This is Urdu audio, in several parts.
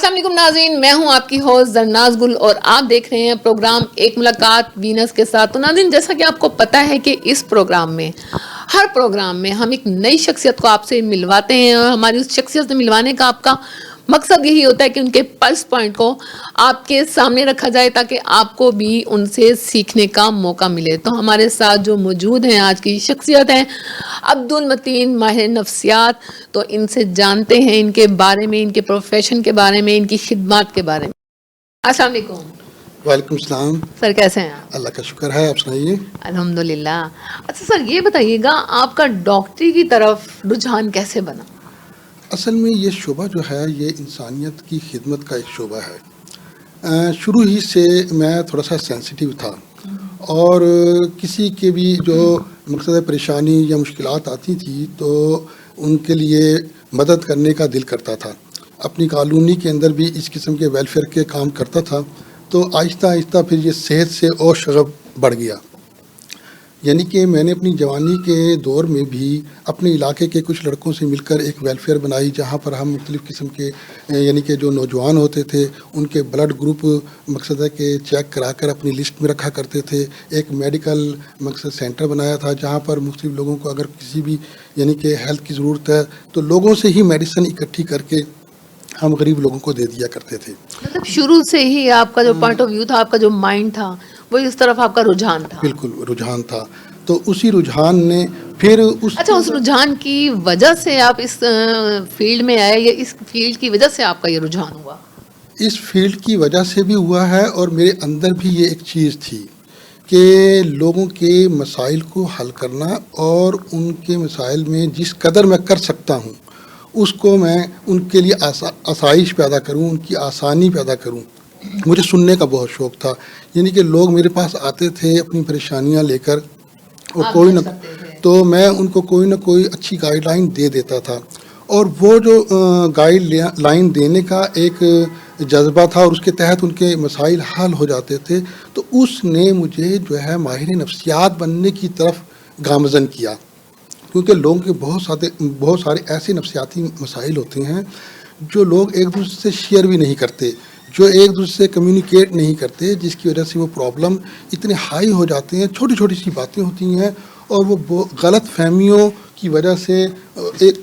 السلام علیکم ناظرین، میں ہوں آپ کی ہوسٹ زرناز گل اور آپ دیکھ رہے ہیں پروگرام ایک ملاقات وینس کے ساتھ. تو ناظرین، جیسا کہ آپ کو پتہ ہے کہ اس پروگرام میں ہر پروگرام میں ہم ایک نئی شخصیت کو آپ سے ملواتے ہیں اور ہماری اس شخصیت سے ملوانے کا آپ کا مقصد یہی ہوتا ہے کہ ان کے پلس پوائنٹ کو آپ کے سامنے رکھا جائے تاکہ آپ کو بھی ان سے سیکھنے کا موقع ملے. تو ہمارے ساتھ جو موجود ہیں آج کی شخصیت ہیں عبدالمتین، ماہر نفسیات. تو ان سے جانتے ہیں ان کے بارے میں، ان کے پروفیشن کے بارے میں، ان کی خدمات کے بارے میں. السلام علیکم. وعلیکم السلام. سر کیسے ہیں آپ؟ اللہ کا شکر ہے، آپ سنائیے. الحمدللہ. اچھا سر، یہ بتائیے گا آپ کا ڈاکٹری کی طرف رجحان کیسے بنا؟ اصل میں یہ شعبہ جو ہے یہ انسانیت کی خدمت کا ایک شعبہ ہے. شروع ہی سے میں تھوڑا سا سینسیٹیو تھا اور کسی کے بھی جو مقصد پریشانی یا مشکلات آتی تھی تو ان کے لیے مدد کرنے کا دل کرتا تھا. اپنی کالونی کے اندر بھی اس قسم کے ویلفیئر کے کام کرتا تھا. تو آہستہ آہستہ پھر یہ صحت سے اور شغف بڑھ گیا. یعنی کہ میں نے اپنی جوانی کے دور میں بھی اپنے علاقے کے کچھ لڑکوں سے مل کر ایک ویلفیئر بنائی جہاں پر ہم مختلف قسم کے یعنی کہ جو نوجوان ہوتے تھے ان کے بلڈ گروپ مقصد ہے کہ چیک کرا کر اپنی لسٹ میں رکھا کرتے تھے. ایک میڈیکل مقصد سینٹر بنایا تھا جہاں پر مختلف لوگوں کو اگر کسی بھی یعنی کہ ہیلتھ کی ضرورت ہے تو لوگوں سے ہی میڈیسن اکٹھی کر کے ہم غریب لوگوں کو دے دیا کرتے تھے. مطلب شروع سے ہی آپ کا جو پوائنٹ آف ویو تھا، آپ کا جو مائنڈ تھا، وہ اس طرف آپ کا رجحان تھا؟ بالکل رجحان تھا. تو اسی رجحان نے پھر اس رجحان کی وجہ سے آپ اس فیلڈ میں آئے یا اس فیلڈ کی وجہ سے آپ کا یہ رجحان ہوا؟ اس فیلڈ کی وجہ سے بھی ہوا ہے اور میرے اندر بھی یہ ایک چیز تھی کہ لوگوں کے مسائل کو حل کرنا اور ان کے مسائل میں جس قدر میں کر سکتا ہوں اس کو میں ان کے لیے آسائش پیدا کروں، ان کی آسانی پیدا کروں. مجھے سننے کا بہت شوق تھا. یعنی کہ لوگ میرے پاس آتے تھے اپنی پریشانیاں لے کر اور کوئی نہ تو میں ان کو کوئی نہ کوئی اچھی گائیڈ لائن دے دیتا تھا. اور وہ جو گائیڈ لائن دینے کا ایک جذبہ تھا اور اس کے تحت ان کے مسائل حل ہو جاتے تھے تو اس نے مجھے جو ہے ماہر نفسیات بننے کی طرف گامزن کیا. کیونکہ لوگوں کے بہت سارے ایسے نفسیاتی مسائل ہوتے ہیں جو لوگ ایک دوسرے سے شیئر بھی نہیں کرتے، جو ایک دوسرے سے کمیونیکیٹ نہیں کرتے، جس کی وجہ سے وہ پرابلم اتنے ہائی ہو جاتے ہیں. چھوٹی چھوٹی سی باتیں ہوتی ہیں اور وہ غلط فہمیوں کی وجہ سے ایک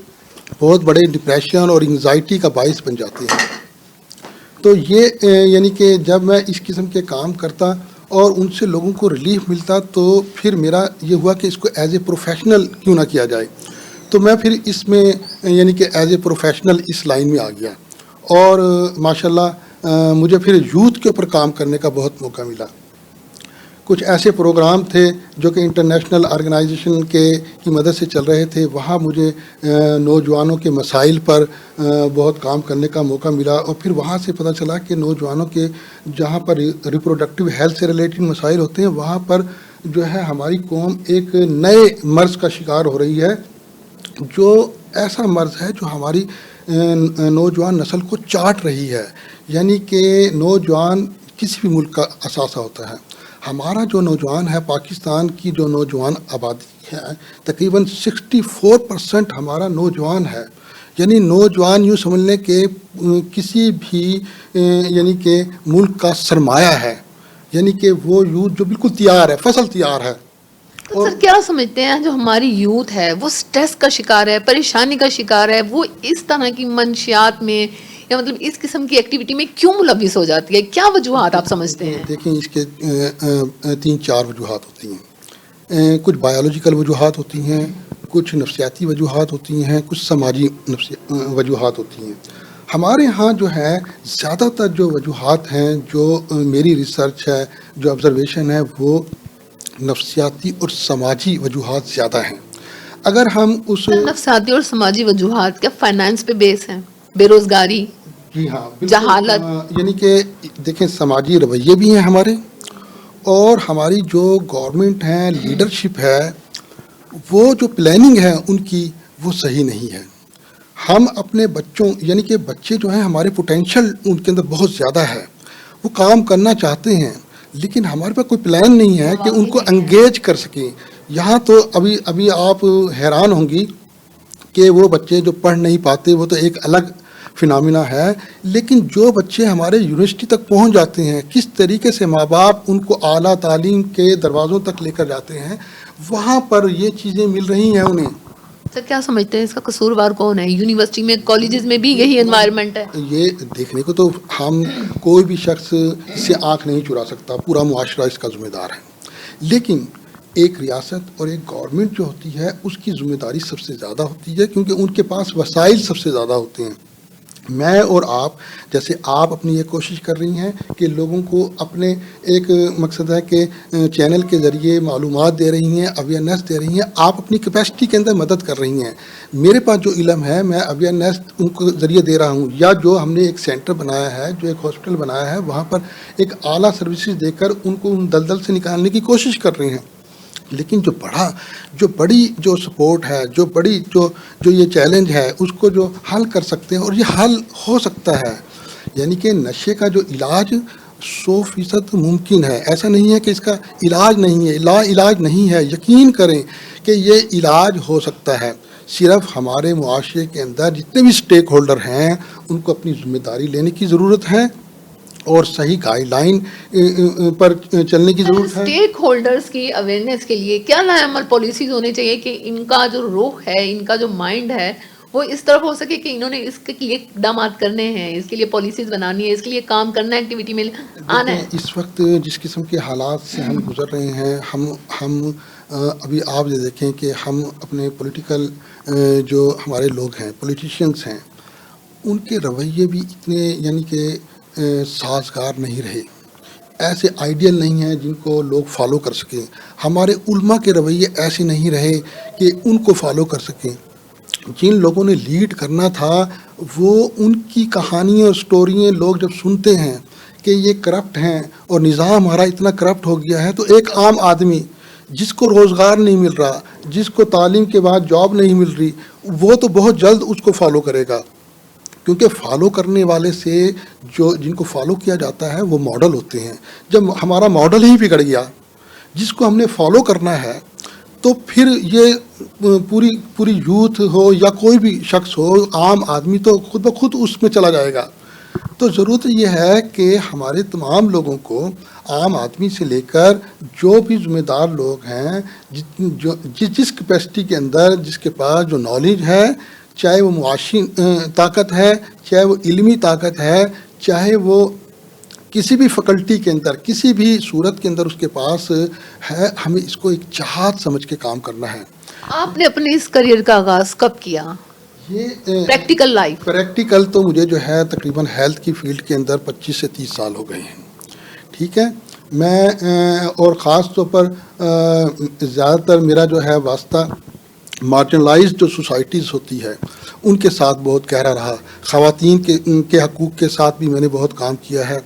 بہت بڑے ڈپریشن اور انگزائٹی کا باعث بن جاتے ہیں. تو یہ یعنی کہ جب میں اس قسم کے کام کرتا اور ان سے لوگوں کو ریلیف ملتا تو پھر میرا یہ ہوا کہ اس کو ایز اے پروفیشنل کیوں نہ کیا جائے. تو میں پھر اس میں یعنی کہ ایز اے پروفیشنل اس لائن میں آ گیا اور ماشاءاللہ مجھے پھر یوتھ کے اوپر کام کرنے کا بہت موقع ملا. کچھ ایسے پروگرام تھے جو کہ انٹرنیشنل آرگنائزیشن کی مدد سے چل رہے تھے. وہاں مجھے نوجوانوں کے مسائل پر بہت کام کرنے کا موقع ملا اور پھر وہاں سے پتہ چلا کہ نوجوانوں کے جہاں پر ریپروڈکٹیو ہیلتھ سے ریلیٹڈ مسائل ہوتے ہیں وہاں پر جو ہے ہماری قوم ایک نئے مرض کا شکار ہو رہی ہے جو ایسا مرض ہے جو ہماری نوجوان نسل کو چاٹ رہی ہے. یعنی کہ نوجوان کسی بھی ملک کا اثاثہ ہوتا ہے. ہمارا جو نوجوان ہے، پاکستان کی جو نوجوان آبادی ہے تقریباً 64% ہمارا نوجوان ہے. یعنی نوجوان یوں سمجھ لیں کہ کسی بھی یعنی کہ ملک کا سرمایہ ہے. یعنی کہ وہ یوتھ جو بالکل تیار ہے، فصل تیار ہے. سر کیا سمجھتے ہیں جو ہماری یوتھ ہے وہ سٹریس کا شکار ہے، پریشانی کا شکار ہے، وہ اس طرح کی منشیات میں یا مطلب اس قسم کی ایکٹیویٹی میں کیوں ملوث ہو جاتی ہے؟ کیا وجوہات آپ سمجھتے ہیں؟ دیکھیں اس کے 3-4 وجوہات ہوتی ہیں. کچھ بایولوجیکل وجوہات ہوتی ہیں، کچھ نفسیاتی وجوہات ہوتی ہیں، کچھ سماجی وجوہات ہوتی ہیں. ہمارے ہاں جو ہے زیادہ تر جو وجوہات ہیں، جو میری ریسرچ ہے، جو آبزرویشن ہے، وہ نفسیاتی اور سماجی وجوہات زیادہ ہیں. اگر ہم اس نفسیاتی اور سماجی وجوہات کیا فائنانس پہ بیس ہیں؟ بے روزگاری، جی ہاں، جہالت. یعنی کہ دیکھیں سماجی رویے بھی ہیں ہمارے اور ہماری جو گورنمنٹ ہیں، لیڈرشپ ہے، وہ جو پلاننگ ہے ان کی وہ صحیح نہیں ہے. ہم اپنے بچوں یعنی کہ بچے جو ہیں ہمارے پوٹینشیل ان کے اندر بہت زیادہ ہے، وہ کام کرنا چاہتے ہیں لیکن ہمارے پاس کوئی پلان نہیں ہے کہ ان کو انگیج کر سکیں. یہاں تو ابھی آپ حیران ہوں گی کہ وہ بچے جو پڑھ نہیں پاتے وہ تو ایک الگ فنامنا ہے، لیکن جو بچے ہمارے یونیورسٹی تک پہنچ جاتے ہیں، کس طریقے سے ماں باپ ان کو اعلیٰ تعلیم کے دروازوں تک لے کر جاتے ہیں، وہاں پر یہ چیزیں مل رہی ہیں انہیں. سر کیا سمجھتے ہیں اس کا قصوروار کون ہے؟ یونیورسٹی میں، کالجز میں بھی یہی انوائرمنٹ ہے؟ یہ دیکھنے کو تو ہم کوئی بھی شخص اس سے آنکھ نہیں چرا سکتا، پورا معاشرہ اس کا ذمہ دار ہے. لیکن ایک ریاست اور ایک گورنمنٹ جو ہوتی ہے اس کی ذمہ داری سب سے زیادہ ہوتی ہے، کیونکہ ان کے پاس وسائل سب سے زیادہ ہوتے ہیں. میں اور آپ، جیسے آپ اپنی یہ کوشش کر رہی ہیں کہ لوگوں کو اپنے ایک مقصد ہے کہ چینل کے ذریعے معلومات دے رہی ہیں، اویئرنیس دے رہی ہیں، آپ اپنی کیپیسٹی کے اندر مدد کر رہی ہیں. میرے پاس جو علم ہے میں اویئرنیس ان کو ذریعے دے رہا ہوں، یا جو ہم نے ایک سینٹر بنایا ہے، جو ایک ہاسپٹل بنایا ہے، وہاں پر ایک اعلیٰ سروسز دے کر ان کو ان دلدل سے نکالنے کی کوشش کر رہے ہیں. لیکن جو بڑی سپورٹ ہے، جو یہ چیلنج ہے، اس کو جو حل کر سکتے ہیں، اور یہ حل ہو سکتا ہے، یعنی کہ نشے کا جو علاج 100% ممکن ہے. ایسا نہیں ہے کہ اس کا علاج نہیں ہے، لا علاج نہیں ہے. یقین کریں کہ یہ علاج ہو سکتا ہے. صرف ہمارے معاشرے کے اندر جتنے بھی سٹیک ہولڈر ہیں ان کو اپنی ذمہ داری لینے کی ضرورت ہے اور صحیح گائیڈ لائن پر چلنے کی ضرورت ہے. اسٹیک ہولڈرز کی اویئرنیس کے لیے کیا نئے عمل پالیسیز ہونے چاہیے کہ ان کا جو رخ ہے، ان کا جو مائنڈ ہے، وہ اس طرف ہو سکے کہ انہوں نے اس کے لیے اقدامات کرنے ہیں، اس کے لیے پالیسیز بنانی ہے، اس کے لیے کام کرنا ہے، ایکٹیویٹی میں آنا ہے؟ اس وقت جس قسم کے حالات سے ہم گزر رہے ہیں، ہم ابھی آپ یہ دیکھیں کہ ہم اپنے پولیٹیکل جو ہمارے لوگ ہیں، پولیٹیشینس ہیں، ان کے رویے بھی اتنے یعنی کہ سازگار نہیں رہے، ایسے آئیڈیل نہیں ہیں جن کو لوگ فالو کر سکیں. ہمارے علماء کے رویے ایسے نہیں رہے کہ ان کو فالو کر سکیں. جن لوگوں نے لیڈ کرنا تھا، وہ ان کی کہانیاں اور سٹوریاں لوگ جب سنتے ہیں کہ یہ کرپٹ ہیں اور نظام ہمارا اتنا کرپٹ ہو گیا ہے، تو ایک عام آدمی جس کو روزگار نہیں مل رہا، جس کو تعلیم کے بعد جاب نہیں مل رہی، وہ تو بہت جلد اس کو فالو کرے گا. کیونکہ فالو کرنے والے سے جن کو فالو کیا جاتا ہے وہ ماڈل ہوتے ہیں. جب ہمارا ماڈل ہی بگڑ گیا جس کو ہم نے فالو کرنا ہے، تو پھر یہ پوری یوتھ ہو یا کوئی بھی شخص ہو، عام آدمی تو خود بخود اس میں چلا جائے گا. تو ضرورت یہ ہے کہ ہمارے تمام لوگوں کو، عام آدمی سے لے کر جو بھی ذمہ دار لوگ ہیں، جس کیپیسٹی کے اندر جس کے پاس جو نالج ہے، چاہے وہ معاشی طاقت ہے، چاہے وہ علمی طاقت ہے، چاہے وہ کسی بھی فیکلٹی کے اندر، کسی بھی صورت کے اندر اس کے پاس ہے، ہمیں اس کو ایک چاہت سمجھ کے کام کرنا ہے. آپ نے اپنے اس کریئر کا آغاز کب کیا؟ یہ پریکٹیکل لائف؟ پریکٹیکل تو مجھے جو ہے تقریباً ہیلتھ کی فیلڈ کے اندر 25 سے 30 سال ہو گئے ہیں. ٹھیک ہے. میں اور خاص طور پر زیادہ تر میرا جو ہے واسطہ مارجنلائزڈ جو سوسائٹیز ہوتی ہے ان کے ساتھ بہت گہرا رہا. خواتین کے حقوق کے ساتھ بھی میں نے بہت کام کیا ہے،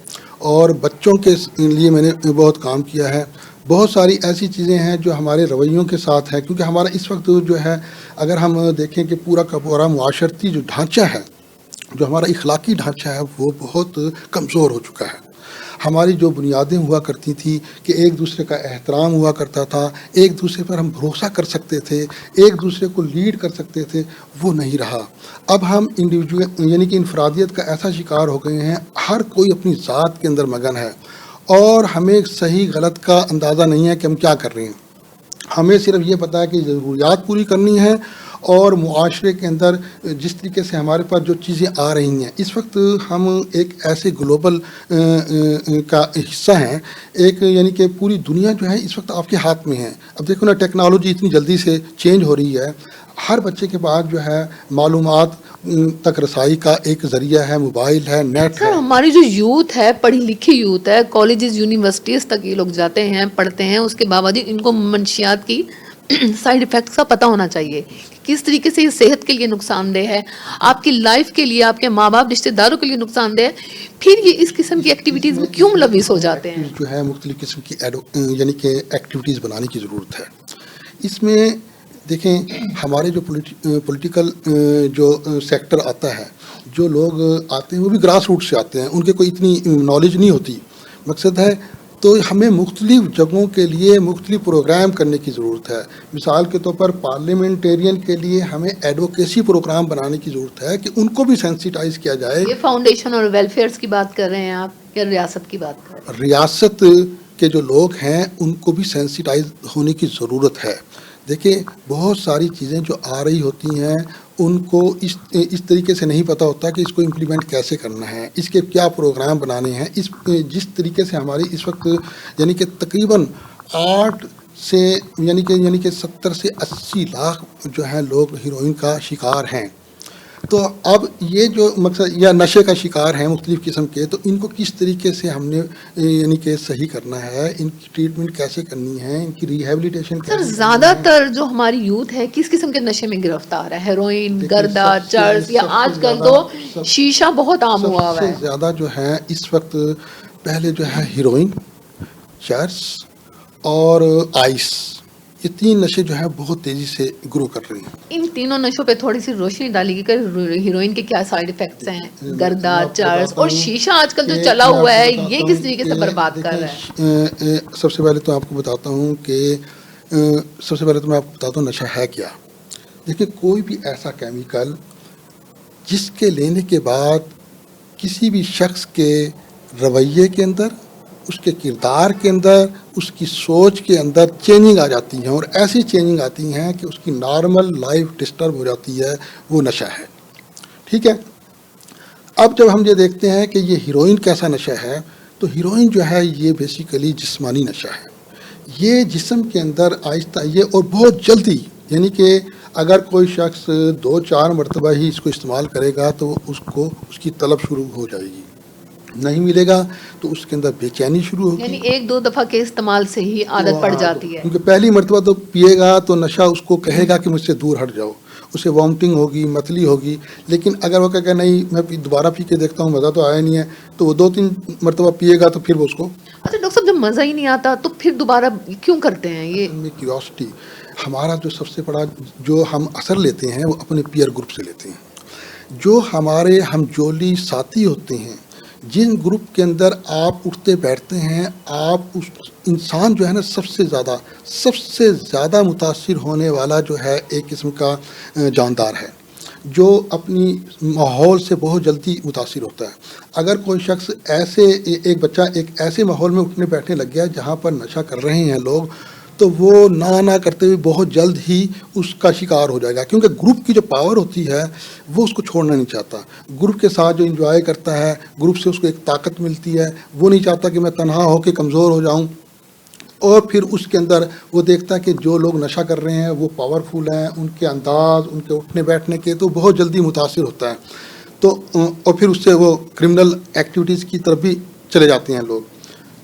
اور بچوں کے لیے میں نے بہت کام کیا ہے. بہت ساری ایسی چیزیں ہیں جو ہمارے رویوں کے ساتھ ہے، کیونکہ ہمارا اس وقت جو ہے اگر ہم دیکھیں کہ پورا کا پورا معاشرتی جو ڈھانچہ ہے، جو ہمارا اخلاقی ڈھانچہ ہے، وہ بہت کمزور ہو چکا ہے. ہماری جو بنیادیں ہوا کرتی تھی کہ ایک دوسرے کا احترام ہوا کرتا تھا، ایک دوسرے پر ہم بھروسہ کر سکتے تھے، ایک دوسرے کو لیڈ کر سکتے تھے، وہ نہیں رہا. اب ہم انڈیویجول یعنی کہ انفرادیت کا ایسا شکار ہو گئے ہیں، ہر کوئی اپنی ذات کے اندر مگن ہے، اور ہمیں صحیح غلط کا اندازہ نہیں ہے کہ ہم کیا کر رہے ہیں. ہمیں صرف یہ پتہ ہے کہ ضروریات پوری کرنی ہے، اور معاشرے کے اندر جس طریقے سے ہمارے پاس جو چیزیں آ رہی ہیں، اس وقت ہم ایک ایسے گلوبل کا حصہ ہیں، ایک یعنی کہ پوری دنیا جو ہے اس وقت آپ کے ہاتھ میں ہے. اب دیکھو نا، ٹیکنالوجی اتنی جلدی سے چینج ہو رہی ہے. ہر بچے کے پاس جو ہے معلومات تک رسائی کا ایک ذریعہ ہے، موبائل ہے، نیٹ ہے. ہماری جو یوتھ ہے، پڑھی لکھی یوتھ ہے، کالجز یونیورسٹیز تک یہ لوگ جاتے ہیں، پڑھتے ہیں، اس کے باوجود ان کو منشیات کی سائیڈ افیکٹس کا پتہ ہونا چاہیے کہ کس طریقے سے یہ صحت کے لیے نقصان دہ ہے، آپ کی لائف کے لیے، آپ کے ماں باپ رشتہ داروں کے لیے نقصان دہ ہے. پھر یہ اس قسم کی ایکٹیویٹیز میں کیوں ملوث ہو جاتے ہیں؟ جو ہے مختلف قسم کی یعنی کہ ایکٹیویٹیز بنانے کی ضرورت ہے. اس میں دیکھیں، ہمارے جو پولیٹیکل جو سیکٹر آتا ہے، جو لوگ آتے ہیں وہ بھی گراس روٹ سے آتے ہیں، ان کے کوئی اتنی نالج نہیں ہوتی. مقصد ہے تو ہمیں مختلف جگہوں کے لیے مختلف پروگرام کرنے کی ضرورت ہے. مثال کے طور پر پارلیمنٹیرین کے لیے ہمیں ایڈوکیسی پروگرام بنانے کی ضرورت ہے کہ ان کو بھی سینسیٹائز کیا جائے. یہ فاؤنڈیشن اور ویلفیئرز کی بات کر رہے ہیں آپ یا ریاست کی بات کر رہے ہیں؟ ریاست کے جو لوگ ہیں ان کو بھی سینسیٹائز ہونے کی ضرورت ہے. دیکھیں بہت ساری چیزیں جو آ رہی ہوتی ہیں ان کو اس طریقے سے نہیں پتہ ہوتا کہ اس کو امپلیمنٹ کیسے کرنا ہے، اس کے کیا پروگرام بنانے ہیں. جس طریقے سے ہماری اس وقت یعنی کہ تقریباً 8 سے یعنی کہ 70 سے 80 لاکھ جو ہیں لوگ ہیروئن کا شکار ہیں. تو اب یہ جو مقصد یا نشے کا شکار ہیں مختلف قسم کے، تو ان کو کس طریقے سے ہم نے یعنی کہ صحیح کرنا ہے، ان کی ٹریٹمنٹ کیسے کرنی ہے، ان کی ریہیبلیٹیشن سر زیادہ تر جو ہماری یوتھ ہے کس قسم کے نشے میں گرفتار ہے؟ ہیروئن، گردہ، چرس، یا آج کل تو شیشہ بہت عام ہوا ہوا ہے. سب سے زیادہ جو ہے اس وقت پہلے جو ہے ہیروئن، چرس اور آئس، یہ 3 نشے جو ہیں بہت تیزی سے گرو کر رہے ہیں. ان تینوں نشوں پہ تھوڑی سی روشنی ڈالی گی کہ ہیروئن کے کیا سائیڈ ایفیکٹس ہیں، گردہ، چرس اور شیشہ آج کل جو چلا ہوا ہے یہ کس طریقے سے برباد کر رہا ہے؟ سب سے پہلے تو آپ کو بتاتا ہوں کہ میں آپ کو بتاتا ہوں نشہ ہے کیا. دیکھیں کوئی بھی ایسا کیمیکل جس کے لینے کے بعد کسی بھی شخص کے رویے کے اندر، اس کے کردار کے اندر، اس کی سوچ کے اندر چینجنگ آ جاتی ہیں، اور ایسی چینجنگ آتی ہیں کہ اس کی نارمل لائف ڈسٹرب ہو جاتی ہے، وہ نشہ ہے. ٹھیک ہے. اب جب ہم یہ دیکھتے ہیں کہ یہ ہیروئن کیسا نشہ ہے، تو ہیروئن جو ہے یہ بیسیکلی جسمانی نشہ ہے. یہ جسم کے اندر آہستہ یہ اور بہت جلدی، یعنی کہ اگر کوئی شخص 2-4 مرتبہ ہی اس کو استعمال کرے گا تو اس کی طلب شروع ہو جائے گی. نہیں ملے گا تو اس کے اندر بے چینی شروع ہوگی. یعنی 1-2 دفعہ کے استعمال سے ہی عادت پڑ جاتی ہے. کیونکہ پہلی مرتبہ تو پیے گا تو نشہ اس کو کہے گا کہ مجھ سے دور ہٹ جاؤ، اسے وامٹنگ ہوگی، متلی ہوگی. لیکن اگر وہ کہے نہیں میں دوبارہ پی کے دیکھتا ہوں مزہ تو آیا نہیں ہے، تو وہ 2-3 مرتبہ پیے گا تو پھر وہ اس کو. اچھا ڈاکٹر صاحب جب مزہ ہی نہیں آتا تو پھر دوبارہ کیوں کرتے ہیں یہ؟ کیوریوسٹی. ہمارا جو سب سے بڑا جو ہم اثر لیتے ہیں وہ اپنے پیئر گروپ سے لیتے ہیں. جو ہمارے ہم جولی ساتھی ہوتے ہیں، جن گروپ کے اندر آپ اٹھتے بیٹھتے ہیں، آپ اس انسان جو ہے نا سب سے زیادہ متاثر ہونے والا جو ہے ایک قسم کا جاندار ہے جو اپنی ماحول سے بہت جلدی متاثر ہوتا ہے. اگر کوئی شخص ایک بچہ ایک ایسے ماحول میں اٹھنے بیٹھنے لگ گیا جہاں پر نشہ کر رہے ہیں لوگ، تو وہ نہ کرتے ہوئے بہت جلد ہی اس کا شکار ہو جائے گا. کیونکہ گروپ کی جو پاور ہوتی ہے وہ اس کو چھوڑنا نہیں چاہتا. گروپ کے ساتھ جو انجوائے کرتا ہے، گروپ سے اس کو ایک طاقت ملتی ہے، وہ نہیں چاہتا کہ میں تنہا ہو کے کمزور ہو جاؤں. اور پھر اس کے اندر وہ دیکھتا ہے کہ جو لوگ نشہ کر رہے ہیں وہ پاورفل ہیں، ان کے انداز، ان کے اٹھنے بیٹھنے کے، تو بہت جلدی متاثر ہوتا ہے. تو اور پھر اس سے وہ کرمنل ایکٹیویٹیز کی طرف بھی چلے جاتے ہیں لوگ.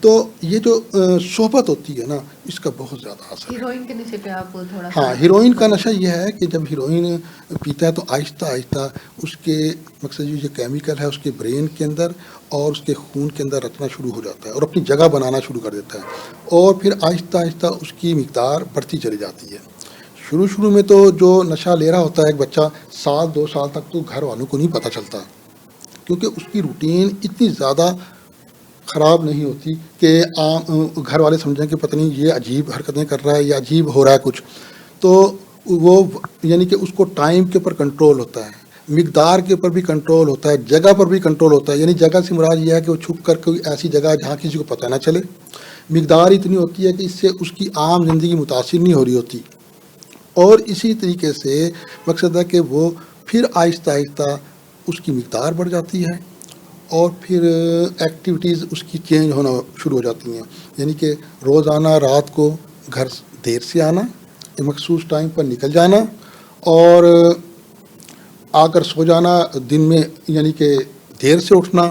تو یہ جو صحبت ہوتی ہے نا اس کا بہت زیادہ اثر ہے. ہیروئن کے نشے پہ آپ تھوڑا ہاں، ہیروئن کا نشہ یہ ہے کہ جب ہیروئن پیتا ہے تو آہستہ آہستہ اس کے مقصد جو کیمیکل ہے اس کے برین کے اندر اور اس کے خون کے اندر رچنا شروع ہو جاتا ہے اور اپنی جگہ بنانا شروع کر دیتا ہے، اور پھر آہستہ آہستہ اس کی مقدار بڑھتی چلی جاتی ہے. شروع میں تو جو نشہ لے رہا ہوتا ہے ایک بچہ 1-2 سال تک تو گھر والوں کو نہیں پتہ چلتا، کیونکہ اس کی روٹین اتنی زیادہ خراب نہیں ہوتی کہ گھر والے سمجھیں کہ پتہ نہیں یہ عجیب حرکتیں کر رہا ہے یا عجیب ہو رہا ہے کچھ. تو وہ یعنی کہ اس کو ٹائم کے اوپر کنٹرول ہوتا ہے، مقدار کے اوپر بھی کنٹرول ہوتا ہے، جگہ پر بھی کنٹرول ہوتا ہے. یعنی جگہ سے مراد یہ ہے کہ وہ چھپ کر کوئی ایسی جگہ جہاں کسی کو پتہ نہ چلے. مقدار اتنی ہوتی ہے کہ اس سے اس کی عام زندگی متاثر نہیں ہو رہی ہوتی. اور اسی طریقے سے مقصد ہے کہ وہ پھر آہستہ آہستہ اس کی مقدار بڑھ جاتی ہے اور پھر ایکٹیویٹیز اس کی چینج ہونا شروع ہو جاتی ہیں. یعنی کہ روزانہ رات کو گھر دیر سے آنا، ایک مخصوص ٹائم پر نکل جانا اور آ کر سو جانا، دن میں یعنی کہ دیر سے اٹھنا،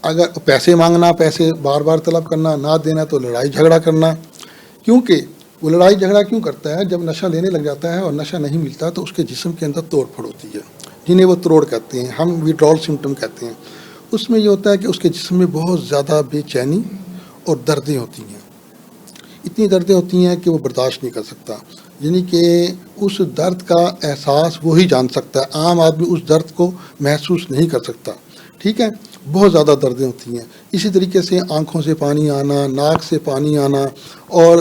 اگر پیسے مانگنا، پیسے بار بار طلب کرنا، نہ دینا تو لڑائی جھگڑا کرنا. کیونکہ وہ لڑائی جھگڑا کیوں کرتا ہے؟ جب نشہ لینے لگ جاتا ہے اور نشہ نہیں ملتا تو اس کے جسم کے اندر توڑ پھوڑ ہوتی ہے، جنہیں وہ تروڑ کہتے ہیں، ہم ویڈرول سمٹم کہتے ہیں. اس میں یہ ہوتا ہے کہ اس کے جسم میں بہت زیادہ بے چینی اور دردیں ہوتی ہیں. اتنی دردیں ہوتی ہیں کہ وہ برداشت نہیں کر سکتا. یعنی کہ اس درد کا احساس وہی جان سکتا ہے، عام آدمی اس درد کو محسوس نہیں کر سکتا. ٹھیک ہے. بہت زیادہ دردیں ہوتی ہیں. اسی طریقے سے آنکھوں سے پانی آنا, ناک سے پانی آنا, اور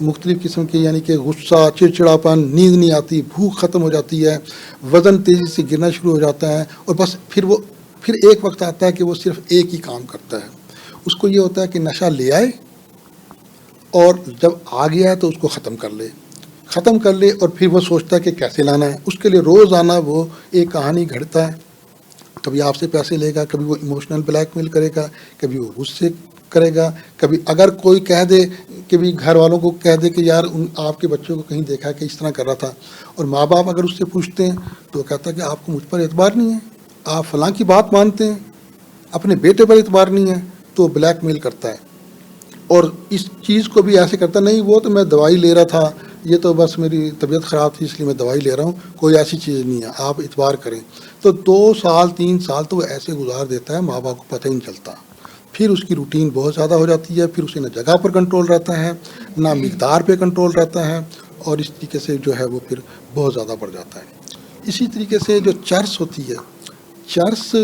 مختلف قسم کے یعنی کہ غصہ, چڑچڑاپن, نیند نہیں آتی, بھوک ختم ہو جاتی ہے, وزن تیزی سے گرنا شروع ہو جاتا ہے, اور بس پھر ایک وقت آتا ہے کہ وہ صرف ایک ہی کام کرتا ہے. اس کو یہ ہوتا ہے کہ نشہ لے آئے اور جب آ گیا ہے تو اس کو ختم کر لے, اور پھر وہ سوچتا ہے کہ کیسے لانا ہے. اس کے لیے روزانہ وہ ایک کہانی گھڑتا ہے. کبھی آپ سے پیسے لے گا, کبھی وہ ایموشنل بلیک میل کرے گا, کبھی وہ غصے کرے گا, کبھی اگر کوئی کہہ دے کہ بھی گھر والوں کو کہہ دے کہ یار آپ کے بچوں کو کہیں دیکھا کہ اس طرح کر رہا تھا, اور ماں باپ اگر اس سے پوچھتے ہیں تو وہ کہتا ہے کہ آپ کو مجھ پر اعتبار نہیں ہے, آپ فلاں کی بات مانتے ہیں, اپنے بیٹے پر اعتبار نہیں ہے, تو بلیک میل کرتا ہے. اور اس چیز کو بھی ایسے کرتا نہیں, وہ تو میں دوائی لے رہا تھا, یہ تو بس میری طبیعت خراب تھی اس لیے میں دوائی لے رہا ہوں, کوئی ایسی چیز نہیں ہے, آپ اعتبار کریں. تو 2 سال 3 سال تو وہ ایسے گزار دیتا ہے, ماں باپ کو پتہ ہی نہیں چلتا. پھر اس کی روٹین بہت زیادہ ہو جاتی ہے, پھر اسے نہ جگہ پر کنٹرول رہتا ہے, نہ مقدار پہ کنٹرول رہتا ہے, اور اس طریقے سے جو ہے وہ پھر بہت زیادہ بڑھ جاتا ہے. اسی طریقے سے جو چرس ہوتی ہے, چرس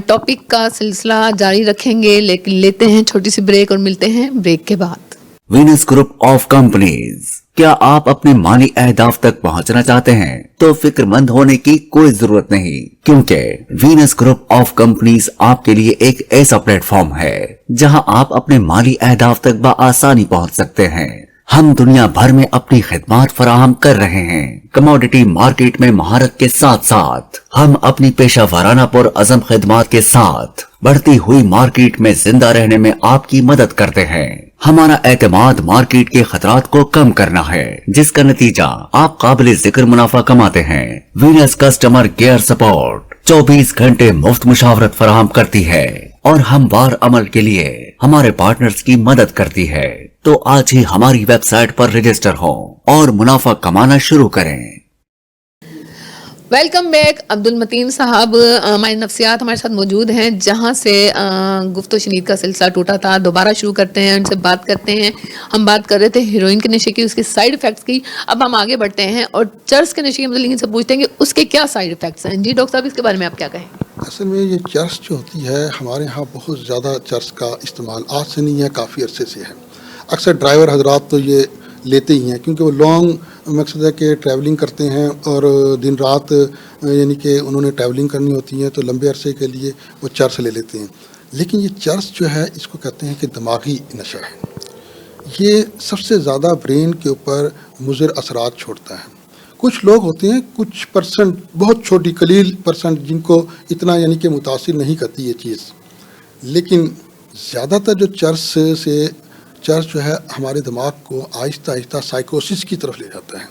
ٹاپک کا سلسلہ جاری رکھیں گے, لیکن لیتے ہیں چھوٹی سی بریک اور ملتے ہیں بریک کے بعد. Venus group of companies. کیا آپ اپنے مالی اہداف تک پہنچنا چاہتے ہیں تو فکر مند ہونے کی کوئی ضرورت نہیں, کیونکہ وینس گروپ آف کمپنیز آپ کے لیے ایک ایسا پلیٹ فارم ہے جہاں آپ اپنے مالی اہداف تک بآسانی پہنچ سکتے ہیں. ہم دنیا بھر میں اپنی خدمات فراہم کر رہے ہیں. کموڈٹی مارکیٹ میں مہارت کے ساتھ ساتھ ہم اپنی پیشہ ورانہ پر عزم خدمات کے ساتھ بڑھتی ہوئی مارکیٹ میں زندہ رہنے میں آپ کی مدد کرتے ہیں. ہمارا اعتماد مارکیٹ کے خطرات کو کم کرنا ہے, جس کا نتیجہ آپ قابل ذکر منافع کماتے ہیں. وینس کسٹمر کیئر سپورٹ 24 گھنٹے مفت مشاورت فراہم کرتی ہے اور ہموار عمل کے لیے ہمارے پارٹنرز کی مدد کرتی ہے. تو آج ہی ہماری ویب سائٹ پر رجسٹر ہوں اور منافع کمانا شروع کریں. Welcome back. عبد المتین صاحب ہمارے نفسیات ہمارے ساتھ موجود ہیں, جہاں سے گفت و شنید کا سلسلہ ٹوٹا تھا. دوبارہ شروع کرتے ہیں, ان سے بات کرتے ہیں. ہم بات کر رہے تھے ہیروئن کے نشے کی, اس کے سائیڈ افیکٹس کی. اب ہم آگے بڑھتے ہیں اور چرس کے نشے کے متعلق ان سے پوچھتے ہیں کہ اس کے کیا سائیڈ افیکٹس ہیں. جی ڈاکٹر صاحب, اس کے بارے میں آپ کیا کہیں؟ اصل میں یہ چرس جو ہوتی ہے ہمارے ہاں بہت زیادہ چرس کا استعمال آج سے نہیں ہے, کافی عرصے سے ہے. اکثر ڈرائیور حضرات تو یہ لیتے ہی ہیں, کیونکہ وہ لانگ مقصد ہے کہ ٹریولنگ کرتے ہیں اور دن رات یعنی کہ انہوں نے ٹریولنگ کرنی ہوتی ہے, تو لمبے عرصے کے لیے وہ چرس لے لیتے ہیں. لیکن یہ چرس جو ہے اس کو کہتے ہیں کہ دماغی نشہ ہے. یہ سب سے زیادہ برین کے اوپر مضر اثرات چھوڑتا ہے. کچھ لوگ ہوتے ہیں, کچھ پرسنٹ, بہت چھوٹی قلیل پرسنٹ, جن کو اتنا یعنی کہ متاثر نہیں کرتی یہ چیز. لیکن زیادہ تر جو چرس جو ہے ہمارے دماغ کو آہستہ آہستہ سائیکوسس کی طرف لے جاتا ہے.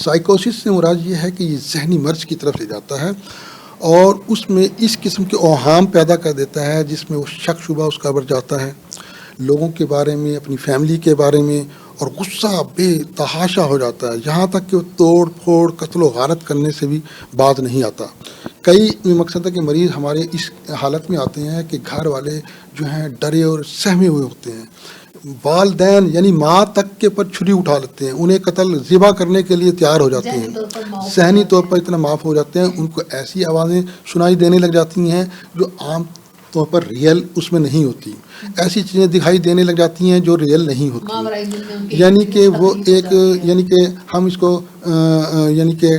سائیکوسس سے مراد یہ ہے کہ یہ ذہنی مرض کی طرف لے جاتا ہے, اور اس میں اس قسم کے اوہام پیدا کر دیتا ہے جس میں وہ شک شبہ اس کا بڑھ جاتا ہے لوگوں کے بارے میں, اپنی فیملی کے بارے میں, اور غصہ بے تحاشا ہو جاتا ہے, یہاں تک کہ وہ توڑ پھوڑ قتل و غارت کرنے سے بھی باز نہیں آتا. کئی مقصد ہے کہ مریض ہمارے اس حالت میں آتے ہیں کہ گھر والے جو ہیں ڈرے اور سہمے ہوئے ہوتے ہیں. والدین یعنی ماں تک کے پر چھری اٹھا لیتے ہیں, انہیں قتل ذبح کرنے کے لیے تیار ہو جاتے ہیں, ذہنی طور پر اتنا معاف ہو جاتے ہیں. ان کو ایسی آوازیں سنائی دینے لگ جاتی ہیں جو عام طور پر ریئل اس میں نہیں ہوتی, ایسی چیزیں دکھائی دینے لگ جاتی ہیں جو ریئل نہیں ہوتی. یعنی کہ وہ ایک یعنی کہ ہم اس کو یعنی کہ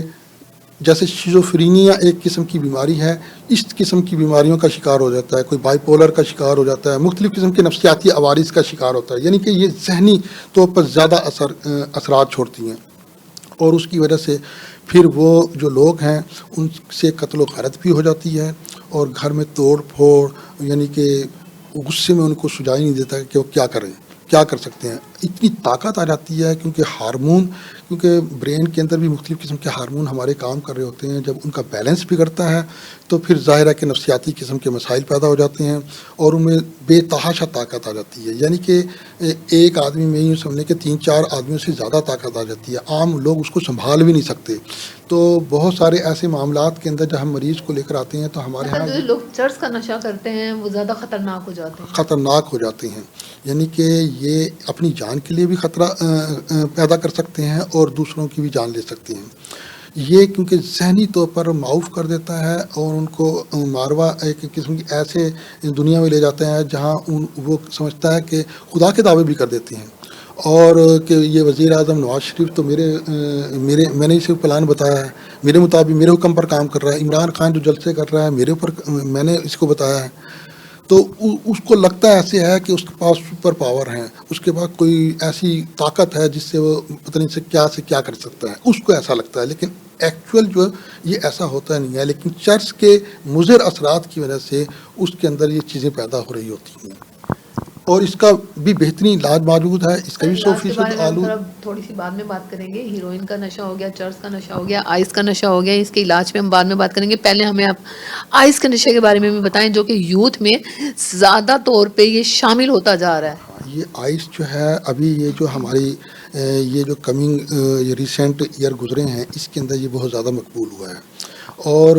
جیسے شیزوفرینیا ایک قسم کی بیماری ہے, اس قسم کی بیماریوں کا شکار ہو جاتا ہے. کوئی بائی پولر کا شکار ہو جاتا ہے, مختلف قسم کے نفسیاتی عوارض کا شکار ہوتا ہے. یعنی کہ یہ ذہنی طور پر زیادہ اثرات چھوڑتی ہیں, اور اس کی وجہ سے پھر وہ جو لوگ ہیں ان سے قتل و غارت بھی ہو جاتی ہے, اور گھر میں توڑ پھوڑ یعنی کہ غصے میں ان کو سجائی نہیں دیتا کہ وہ کیا کریں, کیا کر سکتے ہیں. اتنی طاقت آ جاتی ہے کیونکہ برین کے اندر بھی مختلف قسم کے ہارمون ہمارے کام کر رہے ہوتے ہیں. جب ان کا بیلنس بگڑتا ہے تو پھر ظاہر ہے کہ نفسیاتی قسم کے مسائل پیدا ہو جاتے ہیں, اور ان میں بے تحاشا طاقت آ جاتی ہے. یعنی کہ ایک آدمی میں یوں سمجھنے کہ 3-4 آدمیوں سے زیادہ طاقت آ جاتی ہے, عام لوگ اس کو سنبھال بھی نہیں سکتے. تو بہت سارے ایسے معاملات کے اندر جب ہم مریض کو لے کر آتے ہیں تو ہمارے یہاں جو لوگ چرس کا نشہ کرتے ہیں وہ زیادہ خطرناک ہو جاتے ہیں. یعنی کہ یہ اپنی جان کے لیے بھی خطرہ پیدا کر سکتے ہیں اور دوسروں کی بھی جان لے سکتے ہیں. یہ کیونکہ ذہنی طور پر معاف کر دیتا ہے اور ان کو ماروا ایک قسم کی ایسے دنیا میں لے جاتے ہیں جہاں وہ سمجھتا ہے کہ خدا کے دعوے بھی کر دیتے ہیں، اور کہ یہ وزیر اعظم نواز شریف تو میں نے اسے پلان بتایا ہے، میرے مطابق میرے حکم پر کام کر رہا ہے، عمران خان جو جلسے کر رہا ہے میرے اوپر، میں نے اس کو بتایا ہے، تو اس کو لگتا ہے ایسے ہے کہ اس کے پاس سپر پاور ہیں، اس کے پاس کوئی ایسی طاقت ہے جس سے وہ پتہ نہیں سے کیا کر سکتا ہے، اس کو ایسا لگتا ہے، لیکن ایکچوئل جو یہ ایسا ہوتا نہیں ہے، لیکن چرچ کے مضر اثرات کی وجہ سے اس کے اندر یہ چیزیں پیدا ہو رہی ہوتی ہیں، اور اس کا بھی بہترین علاج موجود ہے، اس کا بھی 100% تھوڑی سی بعد میں بات کریں گے. ہیروئن کا نشہ ہو گیا، چرس کا نشہ ہو گیا، آئس کا نشہ ہو گیا، اس کے علاج پہ ہم بعد میں بات کریں گے. پہلے ہمیں آپ آئس کے نشے کے بارے میں بھی بتائیں جو کہ یوتھ میں زیادہ طور پہ یہ شامل ہوتا جا رہا ہے. یہ آئس جو ہے ابھی یہ جو ہماری یہ جو کمنگ یہ ریسنٹ ایئر گزرے ہیں اس کے اندر یہ بہت زیادہ مقبول ہوا ہے، اور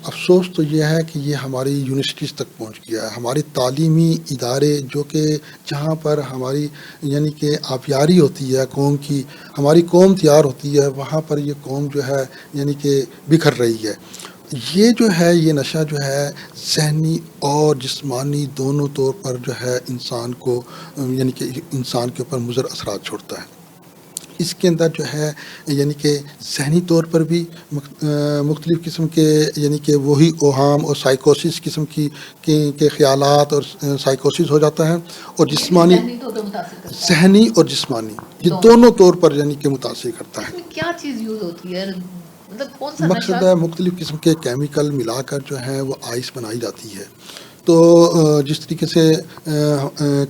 افسوس تو یہ ہے کہ یہ ہماری یونیورسٹیز تک پہنچ گیا ہے. ہمارے تعلیمی ادارے جو کہ جہاں پر ہماری یعنی کہ آبیاری ہوتی ہے قوم کی، ہماری قوم تیار ہوتی ہے، وہاں پر یہ قوم جو ہے یعنی کہ بکھر رہی ہے. یہ جو ہے یہ نشہ جو ہے ذہنی اور جسمانی دونوں طور پر جو ہے انسان کو یعنی کہ انسان کے اوپر مضر اثرات چھوڑتا ہے. اس کے اندر جو ہے یعنی کہ ذہنی طور پر بھی مختلف قسم کے یعنی کہ وہی اوہام اور سائیکوسس قسم کے خیالات اور سائیکوسس ہو جاتا ہے، اور جسمانی ذہنی اور جسمانی یہ دونوں طور پر یعنی کہ متاثر کرتا ہے. کیا چیز یوز ہوتی ہے، مطلب کون سا مقصد ہے مختلف قسم کے کیمیکل ملا کر جو ہے وہ آئس بنائی جاتی ہے. تو جس طریقے سے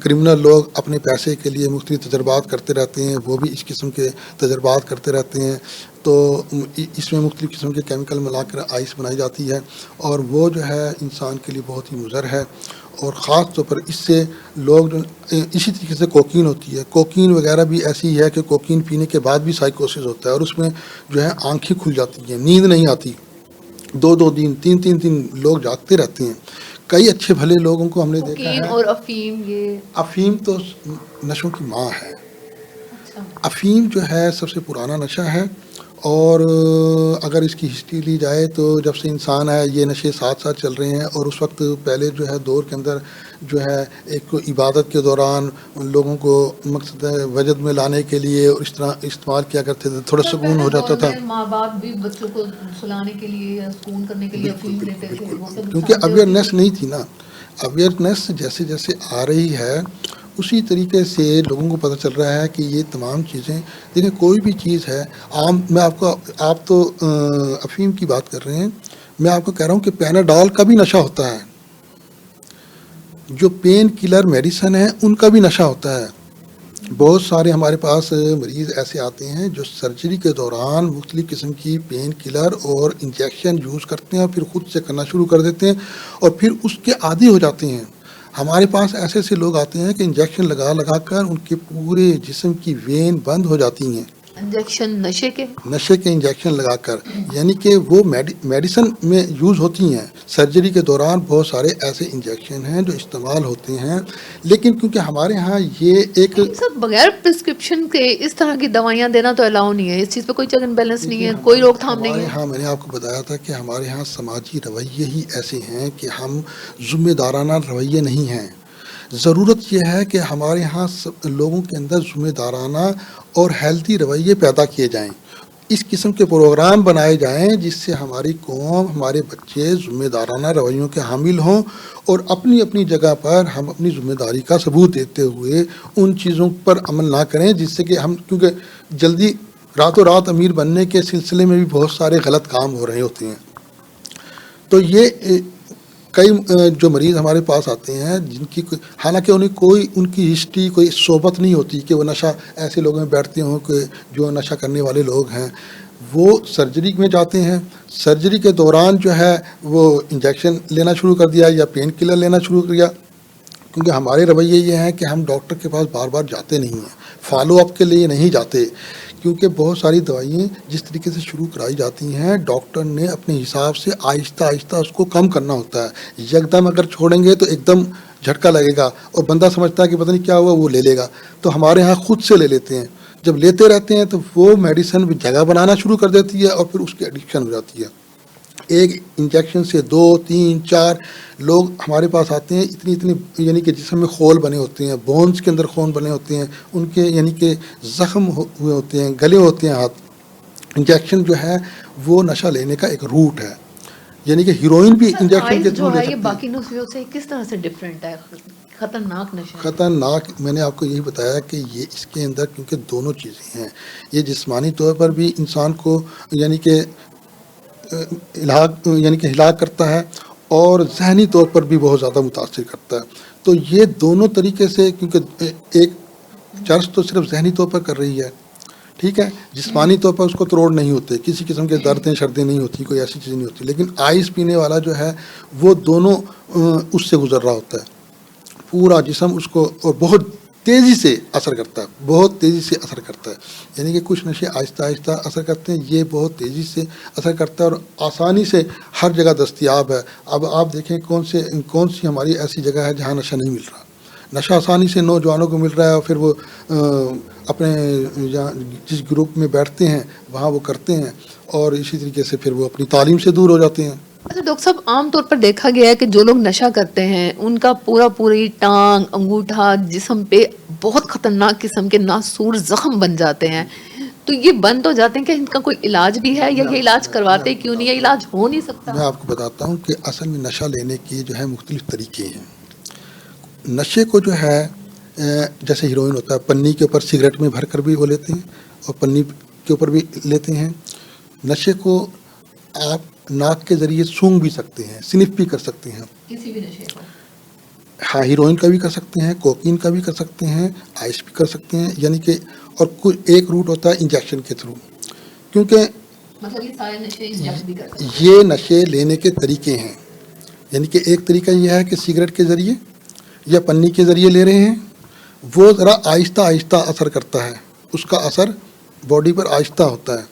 کرمنل لوگ اپنے پیسے کے لیے مختلف تجربات کرتے رہتے ہیں، وہ بھی اس قسم کے تجربات کرتے رہتے ہیں، تو اس میں مختلف قسم کے کیمیکل ملا کر آئس بنائی جاتی ہے، اور وہ جو ہے انسان کے لیے بہت ہی مضر ہے. اور خاص طور پر اس سے لوگ جو اسی طریقے سے کوکین ہوتی ہے، کوکین وغیرہ بھی ایسی ہے کہ کوکین پینے کے بعد بھی سائیکوسس ہوتا ہے، اور اس میں جو ہے آنکھیں کھل جاتی ہیں، نیند نہیں آتی، 2 دن 3 دن لوگ جاگتے رہتے ہیں. کئی اچھے بھلے لوگوں کو ہم نے دیکھا ہے. اور افیم، یہ افیم تو نشوں کی ماں ہے. افیم جو ہے سب سے پرانا نشہ ہے، اور اگر اس کی ہسٹری لی جائے تو جب سے انسان ہے یہ نشے ساتھ ساتھ چل رہے ہیں. اور اس وقت پہلے جو ہے دور کے اندر جو ہے ایک عبادت کے دوران لوگوں کو مقصد وجد میں لانے کے لیے اور اس طرح استعمال کیا کرتے تھے، تھوڑا سکون ہو جاتا تھا. ماں باپ بھی بچوں کو سلانے کے لیے یا سکون کرنے کے لیے افیم لیتے تھے، کیونکہ اویئرنیس نہیں تھی نا. اویئرنیس جیسے جیسے آ رہی ہے اسی طریقے سے لوگوں کو پتہ چل رہا ہے کہ یہ تمام چیزیں دیکھیں، کوئی بھی چیز ہے عام. میں آپ تو افیم کی بات کر رہے ہیں، میں آپ کو کہہ رہا ہوں کہ پیناڈول کا بھی نشہ ہوتا ہے، جو پین کلر میڈیسن ہے ان کا بھی نشہ ہوتا ہے. بہت سارے ہمارے پاس مریض ایسے آتے ہیں جو سرجری کے دوران مختلف قسم کی پین کلر اور انجیکشن یوز کرتے ہیں، اور پھر خود سے کرنا شروع کر دیتے ہیں، اور پھر اس کے عادی ہو جاتے ہیں. ہمارے پاس ایسے ایسے لوگ آتے ہیں کہ انجیکشن لگا کر ان کے پورے جسم کی وین بند ہو جاتی ہیں. انجیکشن نشے کے انجیکشن لگا کر، یعنی کہ وہ میڈیسن میں یوز ہوتی ہیں. سرجری کے دوران بہت سارے ایسے انجیکشن ہیں جو استعمال ہوتے ہیں، لیکن کیونکہ ہمارے ہاں یہ ایک سب بغیر پرسکرپشن کے اس طرح کی دوائیاں دینا تو الاؤ نہیں ہے. اس چیز پہ کوئی چیک اینڈ بیلنس نہیں ہے، کوئی روک تھام نہیں ہے. ہاں میں نے آپ کو بتایا تھا کہ ہمارے ہاں سماجی رویے ہی ایسے ہیں کہ ہم ذمہ دارانہ رویے نہیں ہیں. ضرورت یہ ہے کہ ہمارے ہاں لوگوں کے اندر ذمہ دارانہ اور ہیلتھی رویے پیدا کیے جائیں، اس قسم کے پروگرام بنائے جائیں جس سے ہماری قوم، ہمارے بچے ذمہ دارانہ رویوں کے حامل ہوں، اور اپنی اپنی جگہ پر ہم اپنی ذمہ داری کا ثبوت دیتے ہوئے ان چیزوں پر عمل نہ کریں جس سے کہ ہم، کیونکہ جلدی راتوں رات امیر بننے کے سلسلے میں بھی بہت سارے غلط کام ہو رہے ہوتے ہیں. تو یہ کئی جو مریض ہمارے پاس آتے ہیں جن کی حالانکہ ان کی ہسٹری کوئی صحبت نہیں ہوتی کہ وہ نشہ ایسے لوگوں میں بیٹھتے ہوں کہ جو نشہ کرنے والے لوگ ہیں، وہ سرجری میں جاتے ہیں، سرجری کے دوران جو ہے وہ انجیکشن لینا شروع کر دیا یا پین کلر لینا شروع کر دیا. کیونکہ ہمارے رویے یہ ہیں کہ ہم ڈاکٹر کے پاس بار بار جاتے نہیں ہیں، فالو اپ کے لیے نہیں جاتے، کیونکہ بہت ساری دوائیں جس طریقے سے شروع کرائی جاتی ہیں ڈاکٹر نے اپنے حساب سے آہستہ آہستہ اس کو کم کرنا ہوتا ہے. یکدم اگر چھوڑیں گے تو ایک دم جھٹکا لگے گا اور بندہ سمجھتا ہے کہ پتہ نہیں کیا ہوا، وہ لے لے گا. تو ہمارے ہاں خود سے لے لیتے ہیں. جب لیتے رہتے ہیں تو وہ میڈیسن جگہ بنانا شروع کر دیتی ہے اور پھر اس کی ایڈکشن ہو جاتی ہے. ایک انجیکشن سے 2 3 4 لوگ ہمارے پاس آتے ہیں, اتنی یعنی کہ جسم میں خول بنے ہوتے ہیں, بونز کے اندر خون بنے ہوتے ہیں, ان کے یعنی کہ زخم ہوئے ہوتے ہیں, گلے ہوتے ہیں ہاتھ. انجیکشن جو ہے وہ نشہ لینے کا ایک روٹ ہے, یعنی کہ ہیروئن بھی انجیکشن کے تھرو لے سکتے ہیں. باقی نشوں سے کس طرح سے ڈفرینٹ ہے, خطرناک نشہ؟ خطرناک میں نے آپ کو یہی بتایا کہ یہ اس کے اندر کیونکہ دونوں چیزیں ہیں. یہ جسمانی طور پر بھی انسان کو یعنی کہ ہلاک کرتا ہے اور ذہنی طور پر بھی بہت زیادہ متاثر کرتا ہے. تو یہ دونوں طریقے سے, کیونکہ ایک چرس تو صرف ذہنی طور پر کر رہی ہے, ٹھیک ہے, جسمانی طور پر اس کو تروڑ نہیں ہوتے, کسی قسم کے دردیں شردیں نہیں ہوتی, کوئی ایسی چیز نہیں ہوتی. لیکن آئس پینے والا جو ہے وہ دونوں اس سے گزر رہا ہوتا ہے, پورا جسم اس کو اور بہت تیزی سے اثر کرتا ہے, بہت تیزی سے اثر کرتا ہے. یعنی کہ کچھ نشے آہستہ آہستہ اثر کرتے ہیں, یہ بہت تیزی سے اثر کرتا ہے اور آسانی سے ہر جگہ دستیاب ہے. اب آپ دیکھیں کون سی ہماری ایسی جگہ ہے جہاں نشہ نہیں مل رہا. نشہ آسانی سے نوجوانوں کو مل رہا ہے اور پھر وہ اپنے جس گروپ میں بیٹھتے ہیں وہاں وہ کرتے ہیں اور اسی طریقے سے پھر وہ اپنی تعلیم سے دور ہو جاتے ہیں. اچھا ڈاکٹر صاحب, عام طور پر دیکھا گیا ہے کہ جو لوگ نشہ کرتے ہیں ان کا پوری ٹانگ, انگوٹھا, جسم پہ بہت خطرناک قسم کے ناسور زخم بن جاتے ہیں. تو یہ بند ہو جاتے ہیں کہ ان کا کوئی علاج بھی ہے یا یہ علاج کرواتے کیوں نہیں, یہ علاج ہو نہیں سکتا؟ میں آپ کو بتاتا ہوں کہ اصل میں نشہ لینے کے جو ہے مختلف طریقے ہیں. نشے کو جو ہے جیسے ہیروئن ہوتا ہے, پنی کے اوپر سگریٹ میں بھر کر بھی وہ لیتے ہیں اور پنی کے اوپر بھی لیتے ہیں. نشے کو آپ ناک کے ذریعے سونگھ بھی سکتے ہیں, سنف بھی کر سکتے ہیں, کسی بھی نشے کو. ہاں, ہیروئن کا بھی کر سکتے ہیں, کوکین کا بھی کر سکتے ہیں, آئس بھی کر سکتے ہیں. یعنی کہ اور ایک روٹ ہوتا ہے انجیکشن کے تھرو, کیونکہ مطلب یہ سارے نشے انجیکٹ بھی کر سکتے ہیں. یہ نشے لینے کے طریقے ہیں. یعنی کہ ایک طریقہ یہ ہے کہ سگریٹ کے ذریعے یا پنی کے ذریعے لے رہے ہیں, وہ ذرا آہستہ آہستہ اثر کرتا ہے, اس کا اثر باڈی پر آہستہ ہوتا ہے.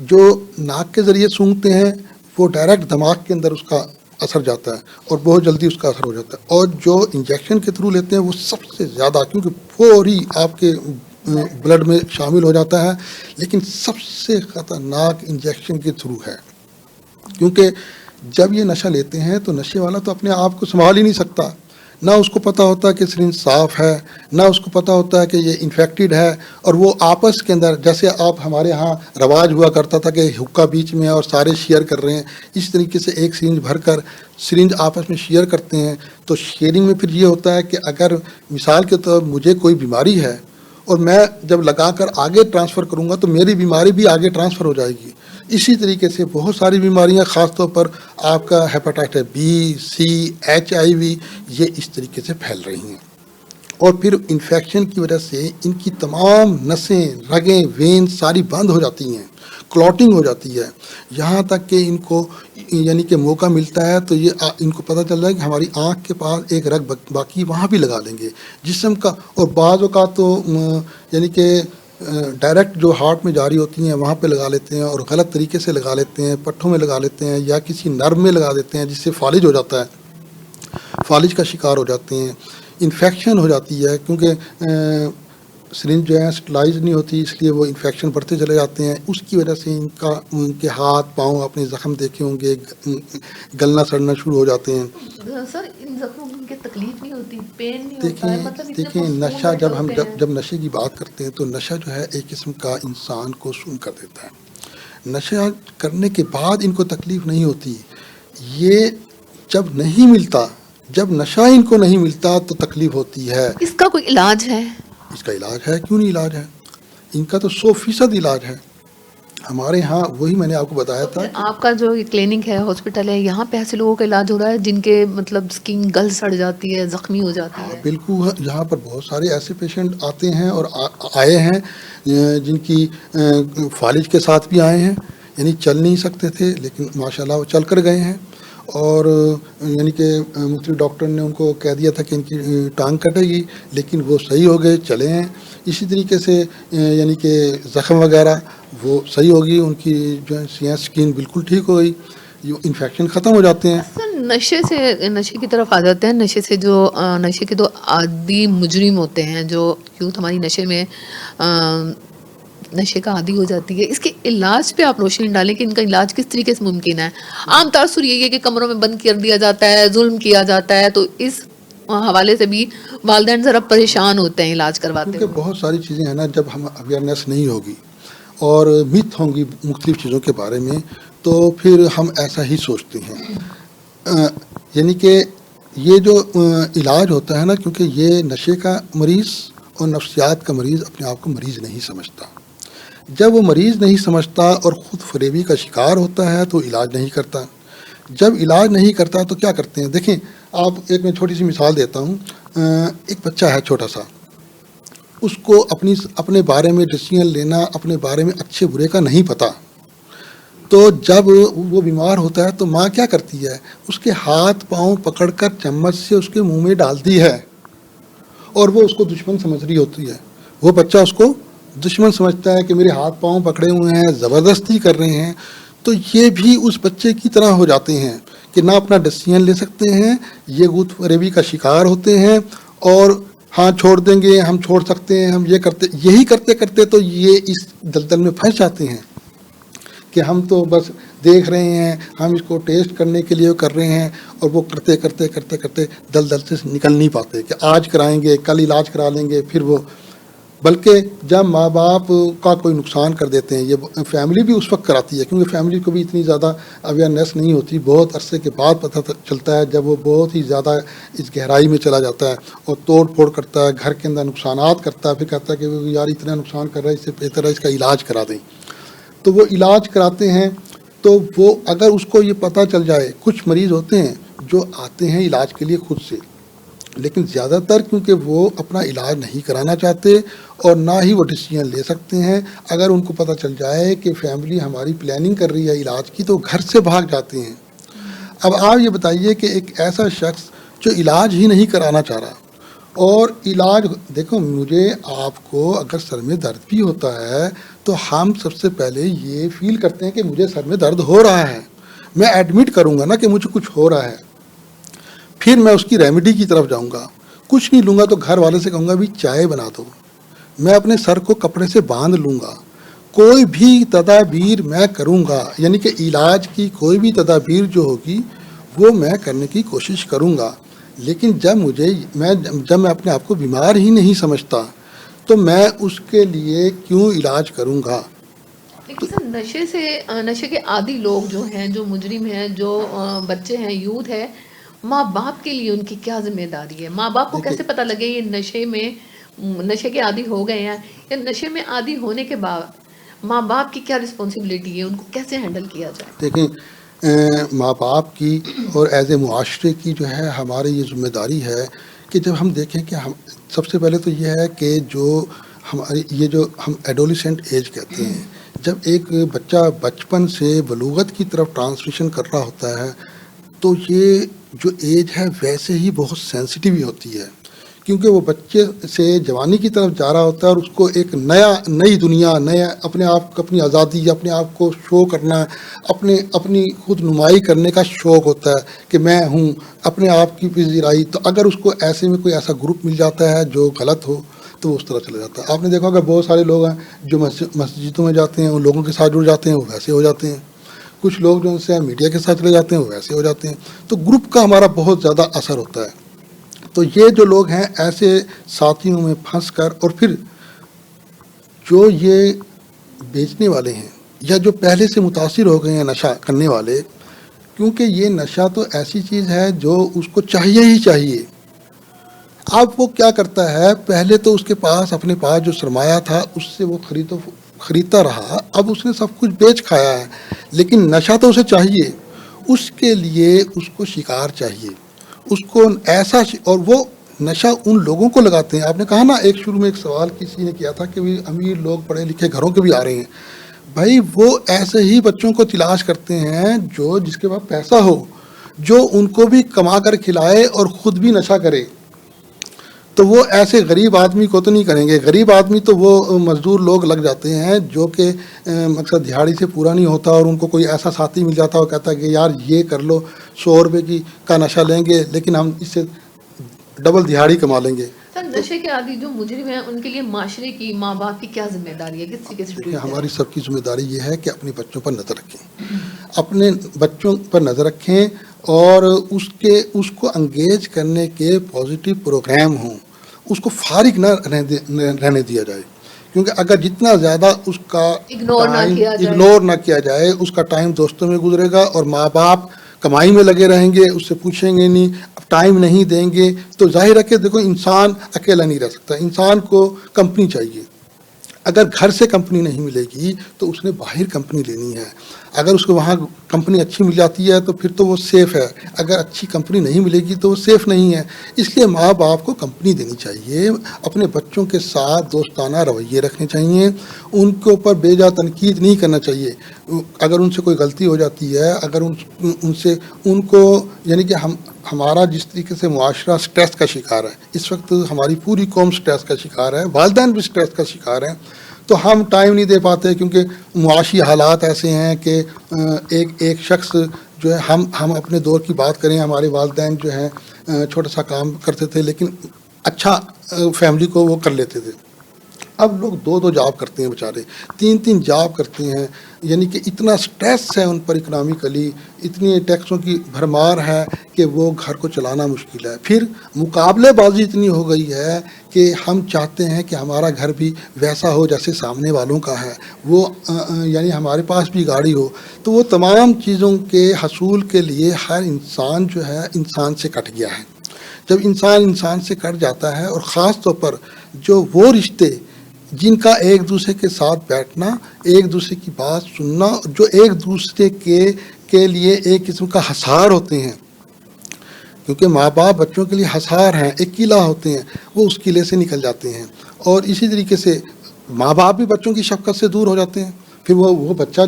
جو ناک کے ذریعے سونگھتے ہیں وہ ڈائریکٹ دماغ کے اندر اس کا اثر جاتا ہے اور بہت جلدی اس کا اثر ہو جاتا ہے. اور جو انجیکشن کے تھرو لیتے ہیں وہ سب سے زیادہ, کیونکہ فوری آپ کے بلڈ میں شامل ہو جاتا ہے, لیکن سب سے خطرناک انجیکشن کے تھرو ہے. کیونکہ جب یہ نشہ لیتے ہیں تو نشے والا تو اپنے آپ کو سنبھال ہی نہیں سکتا, نہ اس کو پتہ ہوتا کہ سرنج صاف ہے, نہ اس کو پتہ ہوتا ہے کہ یہ انفیکٹڈ ہے. اور وہ آپس کے اندر, جیسے آپ ہمارے ہاں رواج ہوا کرتا تھا کہ حکا بیچ میں اور سارے شیئر کر رہے ہیں, اس طریقے سے ایک سرنج بھر کر سرنج آپس میں شیئر کرتے ہیں. تو شیئرنگ میں پھر یہ ہوتا ہے کہ اگر مثال کے طور مجھے کوئی بیماری ہے اور میں جب لگا کر آگے ٹرانسفر کروں گا تو میری بیماری بھی آگے ٹرانسفر ہو جائے گی. اسی طریقے سے بہت ساری بیماریاں, خاص طور پر آپ کا ہیپاٹائٹس بی, سی, HIV, یہ اس طریقے سے پھیل رہی ہیں. اور پھر انفیکشن کی وجہ سے ان کی تمام نسیں, رگیں, وین ساری بند ہو جاتی ہیں, کلاٹنگ ہو جاتی ہے, یہاں تک کہ ان کو یعنی کہ موقع ملتا ہے تو یہ ان کو پتہ چل رہا ہے کہ ہماری آنکھ کے پاس ایک رگ باقی, وہاں بھی لگا لیں گے جسم کا. اور بعض اوقات تو یعنی کہ ڈائریکٹ جو ہارٹ میں جاری ہوتی ہیں وہاں پہ لگا لیتے ہیں اور غلط طریقے سے لگا لیتے ہیں, پٹھوں میں لگا لیتے ہیں یا کسی نرو میں لگا دیتے ہیں جس سے فالج ہو جاتا ہے, فالج کا شکار ہو جاتے ہیں. انفیکشن ہو جاتی ہے کیونکہ سرنج جو ہے سٹلائز نہیں ہوتی, اس لیے وہ انفیکشن بڑھتے چلے جاتے ہیں. اس کی وجہ سے ان کے ہاتھ پاؤں اپنے زخم دیکھے ہوں گے, گلنا سڑنا شروع ہو جاتے ہیں. سر ان زخموں میں تکلیف نہیں ہوتی, پین نہیں ہوتا ہے, مطلب دیکھیں نشہ جب نشے کی بات کرتے ہیں تو نشہ جو ہے ایک قسم کا انسان کو سون کر دیتا ہے. نشہ کرنے کے بعد ان کو تکلیف نہیں ہوتی, یہ جب نہیں ملتا, جب نشہ ان کو نہیں ملتا تو تکلیف ہوتی ہے. اس کا کوئی علاج ہے؟ اس کا علاج ہے, کیوں نہیں علاج ہے, ان کا تو 100% علاج ہے. ہمارے ہاں وہی میں نے آپ کو بتایا تھا. آپ کا جو کلینک ہے, ہاسپٹل ہے, یہاں پہ ایسے لوگوں کا علاج ہو رہا ہے جن کے مطلب اسکن گل سڑ جاتی ہے, زخمی ہو جاتی ہے؟ بالکل, یہاں پر بہت سارے ایسے پیشنٹ آتے ہیں اور آئے ہیں جن کی فالج کے ساتھ بھی آئے ہیں, یعنی چل نہیں سکتے تھے لیکن ماشاءاللہ وہ چل کر گئے ہیں. اور یعنی کہ مختلف ڈاکٹر نے ان کو کہہ دیا تھا کہ ان کی ٹانگ کٹے گی, لیکن وہ صحیح ہو گئے, چلے ہیں. اسی طریقے سے یعنی کہ زخم وغیرہ وہ صحیح ہوگی, ان کی جو ہے اسکن بالکل ٹھیک ہو گئی, انفیکشن ختم ہو جاتے ہیں. نشے کی طرف آ جاتے ہیں. نشے کے تو عادی مجرم ہوتے ہیں جو یوتھ ہماری نشے کا عادی ہو جاتی ہے. اس کے علاج پہ آپ روشنی ڈالیں کہ ان کا علاج کس طریقے سے ممکن ہے. عام تاثر یہی ہے کہ کمروں میں بند کر دیا جاتا ہے, ظلم کیا جاتا ہے, تو اس حوالے سے بھی والدین ذرا پریشان ہوتے ہیں علاج کرواتے ہیں. کیونکہ بہت ساری چیزیں ہیں نا, جب ہم اویئرنیس نہیں ہوگی اور مت ہوں گی مختلف چیزوں کے بارے میں, تو پھر ہم ایسا ہی سوچتے ہیں. یعنی کہ یہ جو علاج ہوتا ہے نا, کیونکہ یہ نشے کا مریض اور نفسیات کا مریض اپنے آپ کو مریض نہیں سمجھتا. جب وہ مریض نہیں سمجھتا اور خود فریبی کا شکار ہوتا ہے تو علاج نہیں کرتا. جب علاج نہیں کرتا تو کیا کرتے ہیں؟ دیکھیں آپ, ایک میں چھوٹی سی مثال دیتا ہوں. ایک بچہ ہے چھوٹا سا, اس کو اپنے بارے میں ڈیسیژن لینا, اپنے بارے میں اچھے برے کا نہیں پتہ. تو جب وہ بیمار ہوتا ہے تو ماں کیا کرتی ہے؟ اس کے ہاتھ پاؤں پکڑ کر چمچ سے اس کے منہ میں ڈالتی ہے, اور وہ اس کو دشمن سمجھ رہی ہوتی ہے. وہ بچہ اس کو دشمن سمجھتا ہے کہ میرے ہاتھ پاؤں پکڑے ہوئے ہیں, زبردستی کر رہے ہیں. تو یہ بھی اس بچے کی طرح ہو جاتے ہیں کہ نہ اپنا ڈیسیژن لے سکتے ہیں, یہ غوط فریبی کا شکار ہوتے ہیں, اور ہاں چھوڑ دیں گے, ہم چھوڑ سکتے ہیں, ہم یہی کرتے کرتے تو یہ اس دلدل میں پھنس جاتے ہیں کہ ہم تو بس دیکھ رہے ہیں, ہم اس کو ٹیسٹ کرنے کے لیے کر رہے ہیں, اور وہ کرتے کرتے کرتے کرتے دلدل سے نکل نہیں پاتے کہ آج کرائیں گے, کل علاج کرا لیں گے, پھر وہ. بلکہ جب ماں باپ کا کوئی نقصان کر دیتے ہیں, یہ فیملی بھی اس وقت کراتی ہے, کیونکہ فیملی کو بھی اتنی زیادہ اویئرنیس نہیں ہوتی. بہت عرصے کے بعد پتہ چلتا ہے, جب وہ بہت ہی زیادہ اس گہرائی میں چلا جاتا ہے اور توڑ پھوڑ کرتا ہے, گھر کے اندر نقصانات کرتا ہے, پھر کہتا ہے کہ وہ یار اتنا نقصان کر رہا ہے, اس سے بہتر ہے اس کا علاج کرا دیں. تو وہ علاج کراتے ہیں. تو وہ اگر اس کو یہ پتہ چل جائے, کچھ مریض ہوتے ہیں جو آتے ہیں علاج کے لیے خود سے, لیکن زیادہ تر کیونکہ وہ اپنا علاج نہیں کرانا چاہتے اور نہ ہی وہ ڈیسیژن لے سکتے ہیں, اگر ان کو پتہ چل جائے کہ فیملی ہماری پلاننگ کر رہی ہے علاج کی, تو گھر سے بھاگ جاتے ہیں. اب آپ یہ بتائیے کہ ایک ایسا شخص جو علاج ہی نہیں کرانا چاہ رہا, اور علاج, دیکھو مجھے آپ کو اگر سر میں درد بھی ہوتا ہے تو ہم سب سے پہلے یہ فیل کرتے ہیں کہ مجھے سر میں درد ہو رہا ہے, میں ایڈمٹ کروں گا نا کہ مجھے کچھ ہو رہا ہے, پھر میں اس کی ریمیڈی کی طرف جاؤں گا. کچھ نہیں لوں گا تو گھر والے سے کہوں گا بھی چائے بنا دو, میں اپنے سر کو کپڑے سے باندھ لوں گا, کوئی بھی تدابیر میں کروں گا. یعنی کہ علاج کی کوئی بھی تدابیر جو ہوگی وہ میں کرنے کی کوشش کروں گا. لیکن جب میں اپنے آپ کو بیمار ہی نہیں سمجھتا تو میں اس کے لیے کیوں علاج کروں گا. لیکن سر نشے کے عادی لوگ جو ہیں, جو مجرم ہیں, جو بچے ہیں, یوتھ ہے, ماں باپ کے لیے ان کی کیا ذمہ داری ہے؟ ماں باپ کو کیسے پتہ لگے یہ نشے کے عادی ہو گئے ہیں, یا نشے میں عادی ہونے کے بعد ماں باپ کی کیا رسپانسبلٹی ہے, ان کو کیسے ہینڈل کیا جائے؟ دیکھیں ماں باپ کی اور ایز اے معاشرے کی جو ہے ہماری یہ ذمہ داری ہے کہ جب ہم دیکھیں کہ ہم سب سے پہلے تو یہ ہے کہ جو ہم ایڈولیسنٹ ایج کہتے ہیں, جب ایک بچہ بچپن سے بلوغت کی طرف ٹرانسلیشن کر رہا ہوتا ہے تو یہ جو ایج ہے ویسے ہی بہت سینسٹیو ہی ہوتی ہے, کیونکہ وہ بچے سے جوانی کی طرف جا رہا ہوتا ہے اور اس کو ایک نئی دنیا, اپنے آپ کو, اپنی آزادی, اپنے آپ کو شو کرنا, اپنی خود نمائی کرنے کا شوق ہوتا ہے کہ میں ہوں, اپنے آپ کی پذیرائی. تو اگر اس کو ایسے میں کوئی ایسا گروپ مل جاتا ہے جو غلط ہو تو وہ اس طرح چلا جاتا ہے. آپ نے دیکھا کہ بہت سارے لوگ ہیں جو مسجدوں میں جاتے ہیں, ان لوگوں کے ساتھ جڑ جاتے ہیں, وہ ویسے ہو جاتے ہیں. کچھ لوگ جو ان سے میڈیا کے ساتھ چلے جاتے ہیں, وہ ویسے ہو جاتے ہیں. تو گروپ کا ہمارا بہت زیادہ اثر ہوتا ہے. تو یہ جو لوگ ہیں ایسے ساتھیوں میں پھنس کر, اور پھر جو یہ بیچنے والے ہیں یا جو پہلے سے متاثر ہو گئے ہیں نشہ کرنے والے, کیونکہ یہ نشہ تو ایسی چیز ہے جو اس کو چاہیے ہی چاہیے. اب وہ کیا کرتا ہے, پہلے تو اس کے پاس اپنے پاس جو سرمایہ تھا اس سے وہ خریدتا رہا, اب اس نے سب کچھ بیچ کھایا ہے, لیکن نشہ تو اسے چاہیے. اس کے لیے اس کو شکار چاہیے, اس کو ایسا, اور وہ نشہ ان لوگوں کو لگاتے ہیں. آپ نے کہا نا ایک شروع میں ایک سوال کسی نے کیا تھا کہ امیر لوگ پڑھے لکھے گھروں کے بھی آ رہے ہیں. بھائی وہ ایسے ہی بچوں کو تلاش کرتے ہیں جس کے پاس پیسہ ہو, جو ان کو بھی کما کر کھلائے اور خود بھی نشہ کرے. تو وہ ایسے غریب آدمی کو تو نہیں کریں گے. غریب آدمی تو وہ مزدور لوگ لگ جاتے ہیں جو کہ مقصد دیہاڑی سے پورا نہیں ہوتا, اور ان کو کوئی ایسا ساتھی مل جاتا اور کہتا ہے کہ یار یہ کر لو, 100 روپے کا نشہ لیں گے لیکن ہم اس سے ڈبل دیہاڑی کما لیں گے. سر نشے کے عادی جو مجرم ہیں ان کے لیے معاشرے کی, ماں باپ کی کیا ذمہ داری ہے, کس طریقے سے ٹریٹ کریں؟ ہماری سب کی ذمہ داری یہ ہے کہ اپنے بچوں پر نظر رکھیں, اپنے بچوں پر نظر رکھیں اور اس کو انگیج کرنے کے پازیٹیو پروگرام ہوں, اس کو فارغ نہ رہنے دیا جائے. کیونکہ اگر جتنا زیادہ اس کا اگنور نہ کیا جائے, اس کا ٹائم دوستوں میں گزرے گا اور ماں باپ کمائی میں لگے رہیں گے, اس سے پوچھیں گے نہیں, ٹائم نہیں دیں گے, تو ظاہر ہے کہ دیکھو انسان اکیلا نہیں رہ سکتا, انسان کو کمپنی چاہیے. اگر گھر سے کمپنی نہیں ملے گی تو اس نے باہر کمپنی لینی ہے. اگر اس کو وہاں کمپنی اچھی مل جاتی ہے تو پھر تو وہ سیف ہے, اگر اچھی کمپنی نہیں ملے گی تو وہ سیف نہیں ہے. اس لیے ماں باپ کو کمپنی دینی چاہیے, اپنے بچوں کے ساتھ دوستانہ رویے رکھنے چاہیے, ان کے اوپر بے جا تنقید نہیں کرنا چاہیے. اگر ان سے کوئی غلطی ہو جاتی ہے, اگر ان کو یعنی کہ ہمارا جس طریقے سے معاشرہ سٹریس کا شکار ہے, اس وقت ہماری پوری قوم سٹریس کا شکار ہے, والدین بھی سٹریس کا شکار ہیں, تو ہم ٹائم نہیں دے پاتے کیونکہ معاشی حالات ایسے ہیں کہ ایک شخص جو ہے, ہم اپنے دور کی بات کریں, ہمارے والدین جو ہیں چھوٹا سا کام کرتے تھے لیکن اچھا فیملی کو وہ کر لیتے تھے. اب لوگ 2 جاب کرتے ہیں بیچارے, 3 جاب کرتے ہیں, یعنی کہ اتنا سٹریس ہے ان پر اکنامکلی, اتنی ٹیکسوں کی بھرمار ہے کہ وہ گھر کو چلانا مشکل ہے. پھر مقابلے بازی اتنی ہو گئی ہے کہ ہم چاہتے ہیں کہ ہمارا گھر بھی ویسا ہو جیسے سامنے والوں کا ہے, وہ یعنی ہمارے پاس بھی گاڑی ہو. تو وہ تمام چیزوں کے حصول کے لیے ہر انسان جو ہے انسان سے کٹ گیا ہے. جب انسان سے کٹ جاتا ہے, اور خاص طور پر جو وہ رشتے جن کا ایک دوسرے کے ساتھ بیٹھنا, ایک دوسرے کی بات سننا, جو ایک دوسرے کے لیے ایک قسم کا حصار ہوتے ہیں, کیونکہ ماں باپ بچوں کے لیے حصار ہیں, ایک قلعہ ہوتے ہیں, وہ اس قلعے سے نکل جاتے ہیں. اور اسی طریقے سے ماں باپ بھی بچوں کی شفقت سے دور ہو جاتے ہیں. پھر وہ بچہ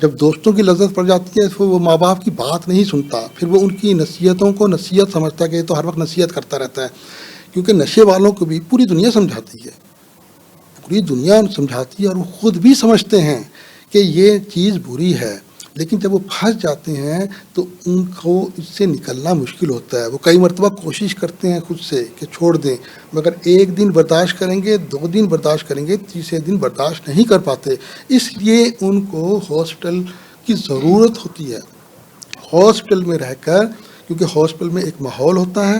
جب دوستوں کی لذت پڑ جاتی ہے پھر وہ ماں باپ کی بات نہیں سنتا, پھر وہ ان کی نصیحتوں کو نصیحت سمجھتا ہے کہ تو ہر وقت نصیحت کرتا رہتا ہے. کیونکہ نشے والوں کو بھی پوری دنیا سمجھاتی ہے, پوری دنیا سمجھاتی ہے, اور وہ خود بھی سمجھتے ہیں کہ یہ چیز بری ہے, لیکن جب وہ پھنس جاتے ہیں تو ان کو اس سے نکلنا مشکل ہوتا ہے. وہ کئی مرتبہ کوشش کرتے ہیں خود سے کہ چھوڑ دیں, مگر 1 دن برداشت کریں گے, 2 دن برداشت کریں گے, تیسرے دن برداشت نہیں کر پاتے. اس لیے ان کو ہاسپٹل کی ضرورت ہوتی ہے. ہاسپٹل میں رہ کر, کیونکہ ہاسپٹل میں ایک ماحول ہوتا ہے,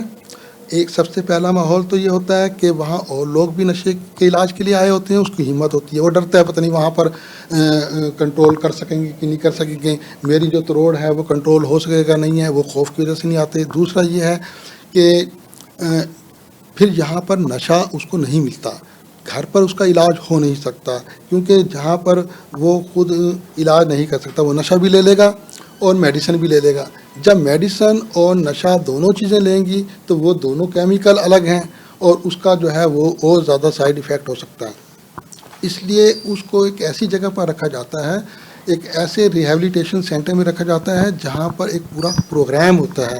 ایک سب سے پہلا ماحول تو یہ ہوتا ہے کہ وہاں اور لوگ بھی نشے کے علاج کے لیے آئے ہوتے ہیں, اس کی ہمت ہوتی ہے, وہ ڈرتا ہے پتہ نہیں وہاں پر کنٹرول کر سکیں گے کہ نہیں کر سکیں گے, میری جو تروڑ ہے وہ کنٹرول ہو سکے گا نہیں ہے, وہ خوف کی وجہ سے نہیں آتے. دوسرا یہ ہے کہ پھر یہاں پر نشہ اس کو نہیں ملتا, گھر پر اس کا علاج ہو نہیں سکتا, کیونکہ جہاں پر وہ خود علاج نہیں کر سکتا وہ نشہ بھی لے لے گا اور میڈیسن بھی لے لے گا. جب میڈیسن اور نشہ دونوں چیزیں لیں گی تو وہ دونوں کیمیکل الگ ہیں, اور اس کا جو ہے وہ اور زیادہ سائیڈ ایفیکٹ ہو سکتا ہے. اس لیے اس کو ایک ایسی جگہ پر رکھا جاتا ہے, ایک ایسے ریہیبلیٹیشن سینٹر میں رکھا جاتا ہے جہاں پر ایک پورا پروگرام ہوتا ہے.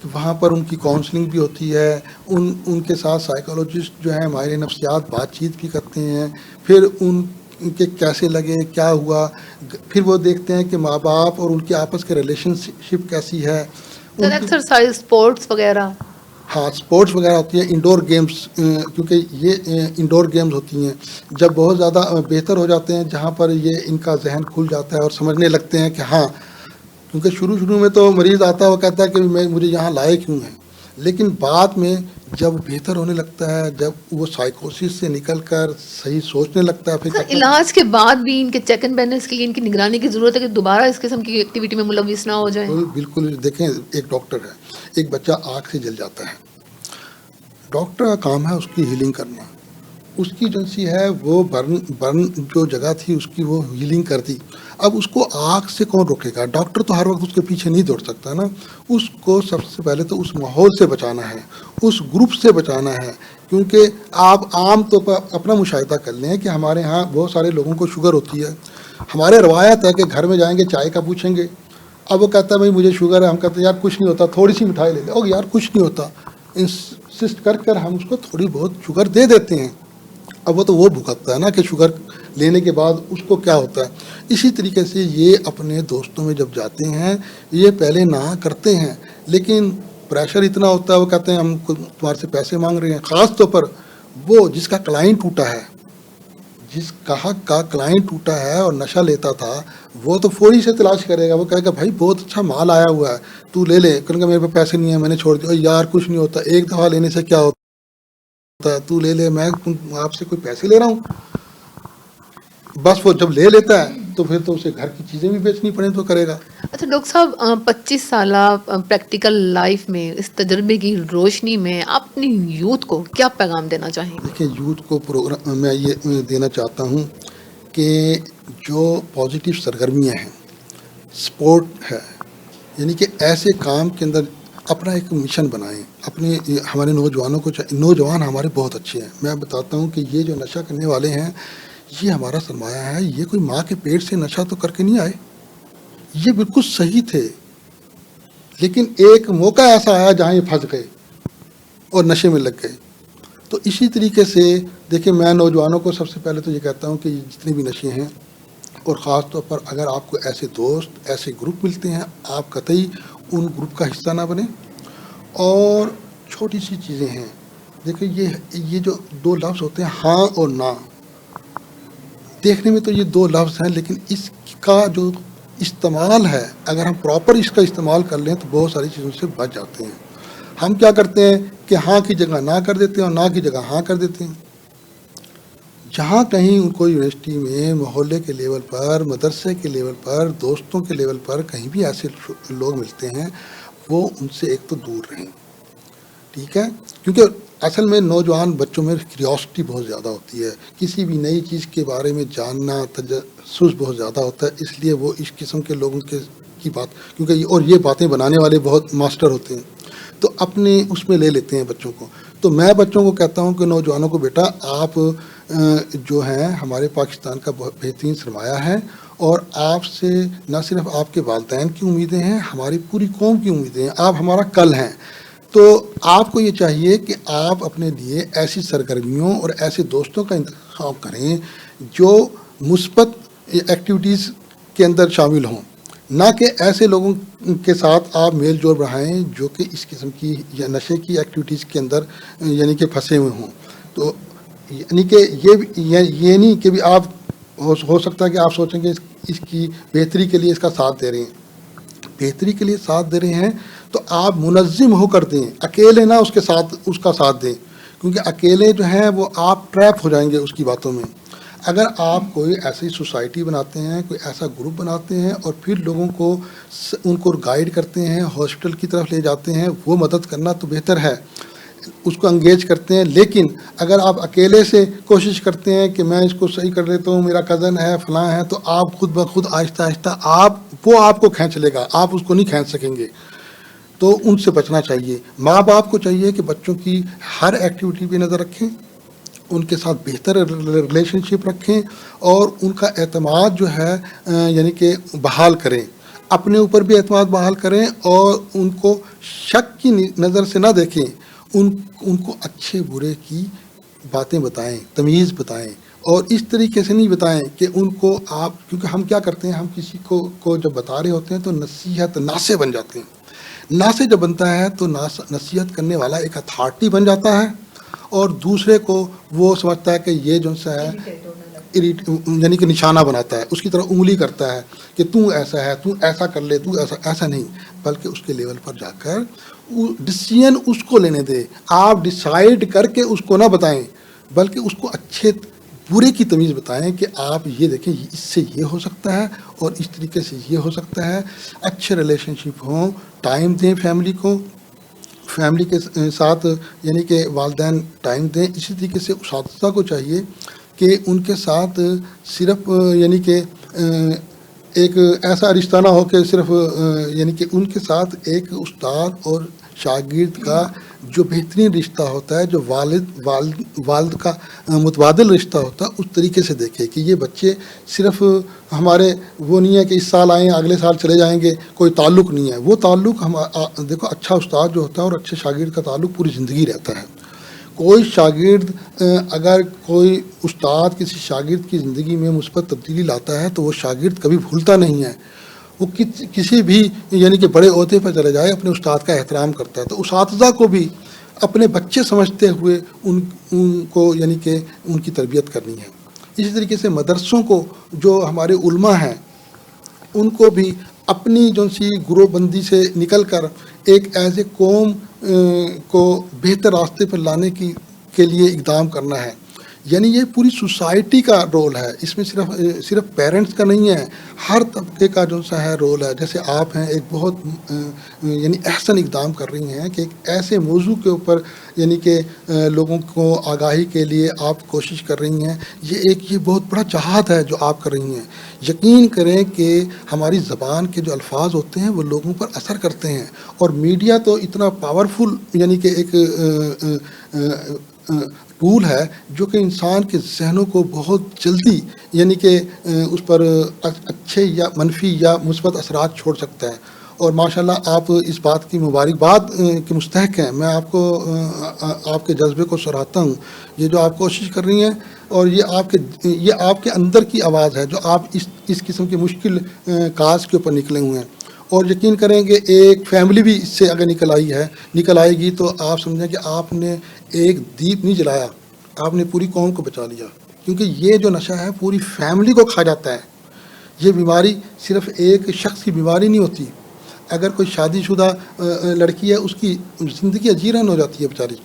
وہاں پر ان کی کاؤنسلنگ بھی ہوتی ہے, ان کے ساتھ سائیکالوجسٹ جو ہیں ماہر نفسیات بات چیت بھی کرتے ہیں, پھر ان کے کیسے لگے, کیا ہوا, پھر وہ دیکھتے ہیں کہ ماں باپ اور ان کے آپس کے ریلیشن شپ کیسی ہے. ایکسرسائز, اسپورٹس وغیرہ, ہاں اسپورٹس وغیرہ ہوتی ہیں, انڈور گیمز, کیونکہ یہ انڈور گیمز ہوتی ہیں جب بہت زیادہ بہتر ہو جاتے ہیں, جہاں پر یہ ان کا ذہن کھل جاتا ہے اور سمجھنے لگتے ہیں کہ ہاں, کیونکہ شروع میں تو مریض آتا ہے وہ کہتا ہے کہ مجھے یہاں لائے کیوں ہیں, لیکن بعد میں جب بہتر ہونے لگتا ہے, جب وہ سائیکوسس سے نکل کر صحیح سوچنے لگتا ہے, پھر علاج کے بعد بھی ان کے چیک اینڈ بیلنس کے لیے ان کی نگرانی کی ضرورت ہے کہ دوبارہ اس قسم کی ایکٹیویٹی میں ملوث نہ ہو جائیں. بالکل. دیکھیں ایک ڈاکٹر ہے, ایک بچہ آنکھ سے جل جاتا ہے, ڈاکٹر کا کام ہے اس کی ہیلنگ کرنا. اس کی ایجنسی ہے وہ برن جو جگہ تھی اس کی وہ ہیلنگ کر دی. اب اس کو آنکھ سے کون روکے گا, ڈاکٹر تو ہر وقت اس کے پیچھے نہیں دوڑ سکتا نا. اس کو سب سے پہلے تو اس ماحول سے بچانا ہے, اس گروپ سے بچانا ہے. کیونکہ آپ عام طور پر اپنا مشاہدہ کر لیں کہ ہمارے ہاں بہت سارے لوگوں کو شوگر ہوتی ہے. ہمارے روایت ہے کہ گھر میں جائیں گے چائے کا پوچھیں گے, اب وہ کہتا ہے بھائی مجھے شوگر ہے, ہم کہتے ہیں یار کچھ نہیں ہوتا, تھوڑی سی مٹھائی لے لے, او یار کچھ نہیں ہوتا. ایڈجسٹ کر کر ہم اس کو تھوڑی بہت شوگر دے دیتے ہیں. اب وہ تو وہ بھگتتا ہے نا کہ شوگر لینے کے بعد اس کو کیا ہوتا ہے. اسی طریقے سے یہ اپنے دوستوں میں جب جاتے ہیں یہ پہلے نہ کرتے ہیں، لیکن پریشر اتنا ہوتا ہے، وہ کہتے ہیں ہم تمہارے سے پیسے مانگ رہے ہیں. خاص طور پر وہ جس کا کلائنٹ ٹوٹا ہے، جس گاہک کا کلائنٹ ٹوٹا ہے اور نشہ لیتا تھا، وہ تو فوری سے تلاش کرے گا. وہ کہے گا بھائی بہت اچھا مال آیا ہوا ہے، تو لے لے. کہنے گا میرے پاس پیسے نہیں ہیں، میں نے چھوڑ دیا. یار کچھ نہیں ہوتا، ایک دفعہ لینے سے کیا ہوتا ہے، تو لے لے، میں آپ سے کوئی پیسے لے رہا ہوں. بس وہ جب لے لیتا ہے تو پھر تو اسے گھر کی چیزیں بھی بیچنی پڑیں تو کرے گا. اچھا ڈاکٹر صاحب، 25 سالہ پریکٹیکل لائف میں اس تجربے کی روشنی میں آپ اپنی یوتھ کو کیا پیغام دینا چاہیں گے؟ دیکھیں یوتھ کو پروگرام میں یہ دینا چاہتا ہوں کہ جو پازیٹیو سرگرمیاں ہیں، سپورٹ ہے، یعنی کہ ایسے کام کے اندر اپنا ایک مشن بنائیں. اپنے ہمارے نوجوانوں کو نوجوان ہمارے بہت اچھے ہیں. میں بتاتا ہوں کہ یہ جو نشہ کرنے والے ہیں یہ ہمارا سرمایہ ہے. یہ کوئی ماں کے پیٹ سے نشہ تو کر کے نہیں آئے، یہ بالکل صحیح تھے، لیکن ایک موقع ایسا آیا جہاں یہ پھنس گئے اور نشے میں لگ گئے. تو اسی طریقے سے دیکھیں میں نوجوانوں کو سب سے پہلے تو یہ کہتا ہوں کہ جتنے بھی نشے ہیں، اور خاص طور پر اگر آپ کو ایسے دوست ایسے گروپ ملتے ہیں، آپ قطعی ان گروپ کا حصہ نہ بنیں. اور چھوٹی سی چیزیں ہیں، دیکھیں یہ جو دو لفظ ہوتے ہیں ہاں اور نہ، دیکھنے میں تو یہ دو لفظ ہیں، لیکن اس کا جو استعمال ہے اگر ہم پراپر اس کا استعمال کر لیں تو بہت ساری چیزوں سے بچ جاتے ہیں. ہم کیا کرتے ہیں کہ ہاں کی جگہ نہ کر دیتے ہیں اور نہ کی جگہ ہاں کر دیتے ہیں. جہاں کہیں ان کو یونیورسٹی میں، محلے کے لیول پر، مدرسے کے لیول پر، دوستوں کے لیول پر کہیں بھی ایسے لوگ ملتے ہیں، وہ ان سے ایک تو دور رہیں. ٹھیک ہے، کیونکہ اصل میں نوجوان بچوں میں کیوریاسٹی بہت زیادہ ہوتی ہے، کسی بھی نئی چیز کے بارے میں جاننا، تجسس بہت زیادہ ہوتا ہے. اس لیے وہ اس قسم کے لوگوں کی بات، کیونکہ اور یہ باتیں بنانے والے بہت ماسٹر ہوتے ہیں، تو اپنے اس میں لے لیتے ہیں بچوں کو. تو میں بچوں کو کہتا ہوں کہ نوجوانوں کو بیٹا آپ جو ہیں ہمارے پاکستان کا بہت بہترین سرمایہ ہے، اور آپ سے نہ صرف آپ کے والدین کی امیدیں ہیں، ہماری پوری قوم کی امیدیں ہیں. آپ ہمارا کل ہیں. تو آپ کو یہ چاہیے کہ آپ اپنے لیے ایسی سرگرمیوں اور ایسے دوستوں کا انتخاب کریں جو مثبت ایکٹیویٹیز کے اندر شامل ہوں، نہ کہ ایسے لوگوں کے ساتھ آپ میل جول بڑھائیں جو کہ اس قسم کی یا نشے کی ایکٹیویٹیز کے اندر یعنی کہ پھنسے ہوئے ہوں. تو یعنی کہ یہ نہیں کہ بھی آپ ہو سکتا ہے کہ آپ سوچیں کہ اس کی بہتری کے لیے اس کا ساتھ دے رہے ہیں. بہتری کے لیے ساتھ دے رہے ہیں تو آپ منظم ہو کر دیں، اکیلے نہ اس کا ساتھ دیں، کیونکہ اکیلے جو ہیں وہ آپ ٹریپ ہو جائیں گے اس کی باتوں میں. اگر آپ کوئی ایسی سوسائٹی بناتے ہیں، کوئی ایسا گروپ بناتے ہیں اور پھر لوگوں کو ان کو گائیڈ کرتے ہیں، ہاسپٹل کی طرف لے جاتے ہیں، وہ مدد کرنا تو بہتر ہے، اس کو انگیج کرتے ہیں. لیکن اگر آپ اکیلے سے کوشش کرتے ہیں کہ میں اس کو صحیح کر لیتا ہوں، میرا کزن ہے، فلاں ہے، تو آپ خود بخود آہستہ آہستہ آپ کو کھینچ لے گا، آپ اس کو نہیں کھینچ سکیں گے. تو ان سے بچنا چاہیے. ماں باپ کو چاہیے کہ بچوں کی ہر ایکٹیویٹی پہ نظر رکھیں، ان کے ساتھ بہتر ریلیشن شپ رکھیں، اور ان کا اعتماد جو ہے یعنی کہ بحال کریں، اپنے اوپر بھی اعتماد بحال کریں، اور ان کو شک کی نظر سے نہ دیکھیں. ان کو اچھے برے کی باتیں بتائیں، تمیز بتائیں، اور اس طریقے سے نہیں بتائیں کہ ان کو آپ، کیونکہ ہم کیا کرتے ہیں، ہم کسی کو جب بتا رہے ہوتے ہیں تو نصیحت ناسے بن جاتے ہیں. ناسے جب بنتا ہے تو نصیحت کرنے والا ایک اتھارٹی بن جاتا ہے، اور دوسرے کو وہ سمجھتا ہے کہ یہ جو سا ہے یعنی کہ نشانہ بناتا ہے، اس کی طرح انگلی کرتا ہے کہ تو ایسا ہے، تو ایسا کر لے، تو ایسا نہیں، بلکہ اس کے لیول پر جا کر ڈیسیژن اس کو لینے دے. آپ ڈیسائیڈ کر کے اس کو نہ بتائیں، بلکہ اس کو اچھے برے کی تمیز بتائیں کہ آپ یہ دیکھیں اس سے یہ ہو سکتا ہے اور اس طریقے سے یہ ہو سکتا ہے. اچھے ریلیشن شپ ہوں، ٹائم دیں فیملی کے ساتھ، یعنی کہ والدین ٹائم دیں. اسی طریقے سے اساتذہ کو چاہیے کہ ان کے ساتھ صرف یعنی کہ ایک ایسا رشتہ نہ ہو کہ صرف یعنی کہ ان کے ساتھ ایک استاد اور شاگرد کا جو بہترین رشتہ ہوتا ہے، جو والد کا متبادل رشتہ ہوتا ہے، اس طریقے سے دیکھے کہ یہ بچے صرف ہمارے وہ نہیں ہے کہ اس سال آئیں اگلے سال چلے جائیں گے، کوئی تعلق نہیں ہے. وہ تعلق دیکھو اچھا استاد جو ہوتا ہے اور اچھے شاگرد کا تعلق پوری زندگی رہتا ہے. کوئی شاگرد اگر کوئی استاد کسی شاگرد کی زندگی میں مثبت تبدیلی لاتا ہے تو وہ شاگرد کبھی بھولتا نہیں ہے. وہ کسی بھی یعنی کہ بڑے عہدے پر چلے جائے اپنے استاد کا احترام کرتا ہے. تو اساتذہ کو بھی اپنے بچے سمجھتے ہوئے ان کو یعنی کہ ان کی تربیت کرنی ہے. اسی طریقے سے مدرسوں کو جو ہمارے علماء ہیں ان کو بھی اپنی جو سی گروہ بندی سے نکل کر ایک ایز اے قوم کو بہتر راستے پر لانے کے لیے اقدام کرنا ہے. یعنی یہ پوری سوسائٹی کا رول ہے، اس میں صرف پیرنٹس کا نہیں ہے، ہر طبقے کا جو سا ہے رول ہے. جیسے آپ ہیں ایک بہت یعنی احسن اقدام کر رہی ہیں کہ ایک ایسے موضوع کے اوپر یعنی کہ لوگوں کو آگاہی کے لیے آپ کوشش کر رہی ہیں. یہ بہت بڑا جہاد ہے جو آپ کر رہی ہیں. یقین کریں کہ ہماری زبان کے جو الفاظ ہوتے ہیں وہ لوگوں پر اثر کرتے ہیں، اور میڈیا تو اتنا پاورفل یعنی کہ ایک ٹول ہے جو کہ انسان کے ذہنوں کو بہت جلدی یعنی کہ اس پر اچھے یا منفی یا مثبت اثرات چھوڑ سکتا ہے. اور ماشاءاللہ آپ اس بات کی مبارکباد کے مستحق ہیں. میں آپ کو آپ کے جذبے کو سراہتا ہوں. یہ جو آپ کوشش کر رہی ہیں اور یہ آپ کے اندر کی آواز ہے جو آپ اس قسم کے مشکل کاز کے اوپر نکلے ہوئے ہیں. اور یقین کریں کہ ایک فیملی بھی اس سے اگر نکل آئے گی تو آپ سمجھیں کہ آپ نے ایک دیپ نہیں جلایا، آپ نے پوری قوم کو بچا لیا. کیونکہ یہ جو نشہ ہے پوری فیملی کو کھا جاتا ہے. یہ بیماری صرف ایک شخص کی بیماری نہیں ہوتی. اگر کوئی شادی شدہ لڑکی ہے اس کی زندگی اجیرن ہو جاتی ہے بیچاری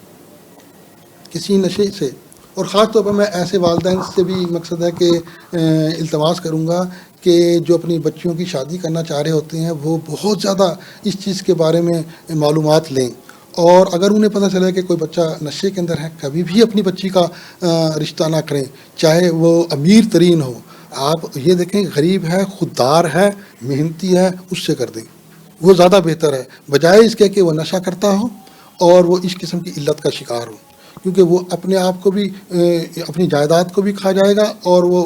کسی نشے سے. اور خاص طور پر میں ایسے والدین سے بھی مقصد ہے کہ التماس کروں گا کہ جو اپنی بچیوں کی شادی کرنا چاہ رہے ہوتے ہیں وہ بہت زیادہ اس چیز کے بارے میں معلومات لیں. اور اگر انہیں پتہ چلے کہ کوئی بچہ نشے کے اندر ہے کبھی بھی اپنی بچی کا رشتہ نہ کریں، چاہے وہ امیر ترین ہو. آپ یہ دیکھیں غریب ہے، خوددار ہے، محنتی ہے، اس سے کر دیں. وہ زیادہ بہتر ہے بجائے اس کے کہ وہ نشہ کرتا ہو اور وہ اس قسم کی علت کا شکار ہو. کیونکہ وہ اپنے آپ کو بھی اپنی جائیداد کو بھی کھا جائے گا اور وہ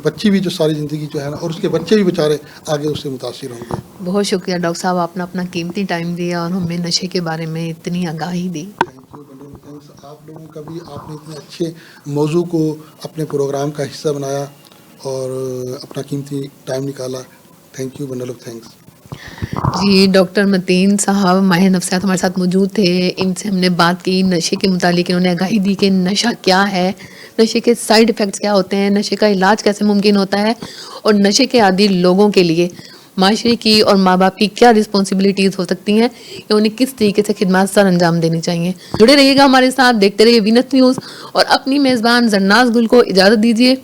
بچی بھی جو ساری زندگی جو ہے نا اور اس کے بچے بھی بیچارے آگے اس سے متاثر ہوں گے. بہت شکریہ ڈاکٹر صاحب، آپ نے اپنا قیمتی ٹائم دیا اور ہمیں نشے کے بارے میں اتنی آگاہی دی. آپ لوگوں کا بھی آپ نے اتنے اچھے موضوع کو اپنے پروگرام کا حصہ بنایا اور اپنا قیمتی ٹائم نکالا. Thank you, bundle of thanks. جی ڈاکٹر متین صاحب ماہر نفسیات ہمارے ساتھ موجود تھے. ان سے ہم نے بات کی نشے کے متعلق. انہوں نے آگاہی دی کہ نشہ کیا ہے، نشے کے سائیڈ ایفیکٹس کیا ہوتے ہیں، نشے کا علاج کیسے ممکن ہوتا ہے، اور نشے کے عادی لوگوں کے لیے معاشرے کی اور ماں باپ کی کیا رسپانسبلٹیز ہو سکتی ہیں کہ انہیں کس طریقے سے خدمات سر انجام دینی چاہیے. جڑے رہیے گا ہمارے ساتھ، دیکھتے رہیے وینس نیوز، اور اپنی میزبان زرناز گل کو اجازت دیجیے.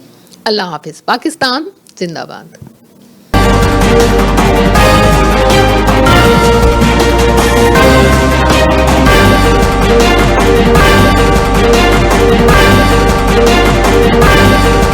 اللہ حافظ. پاکستان زندہ باد.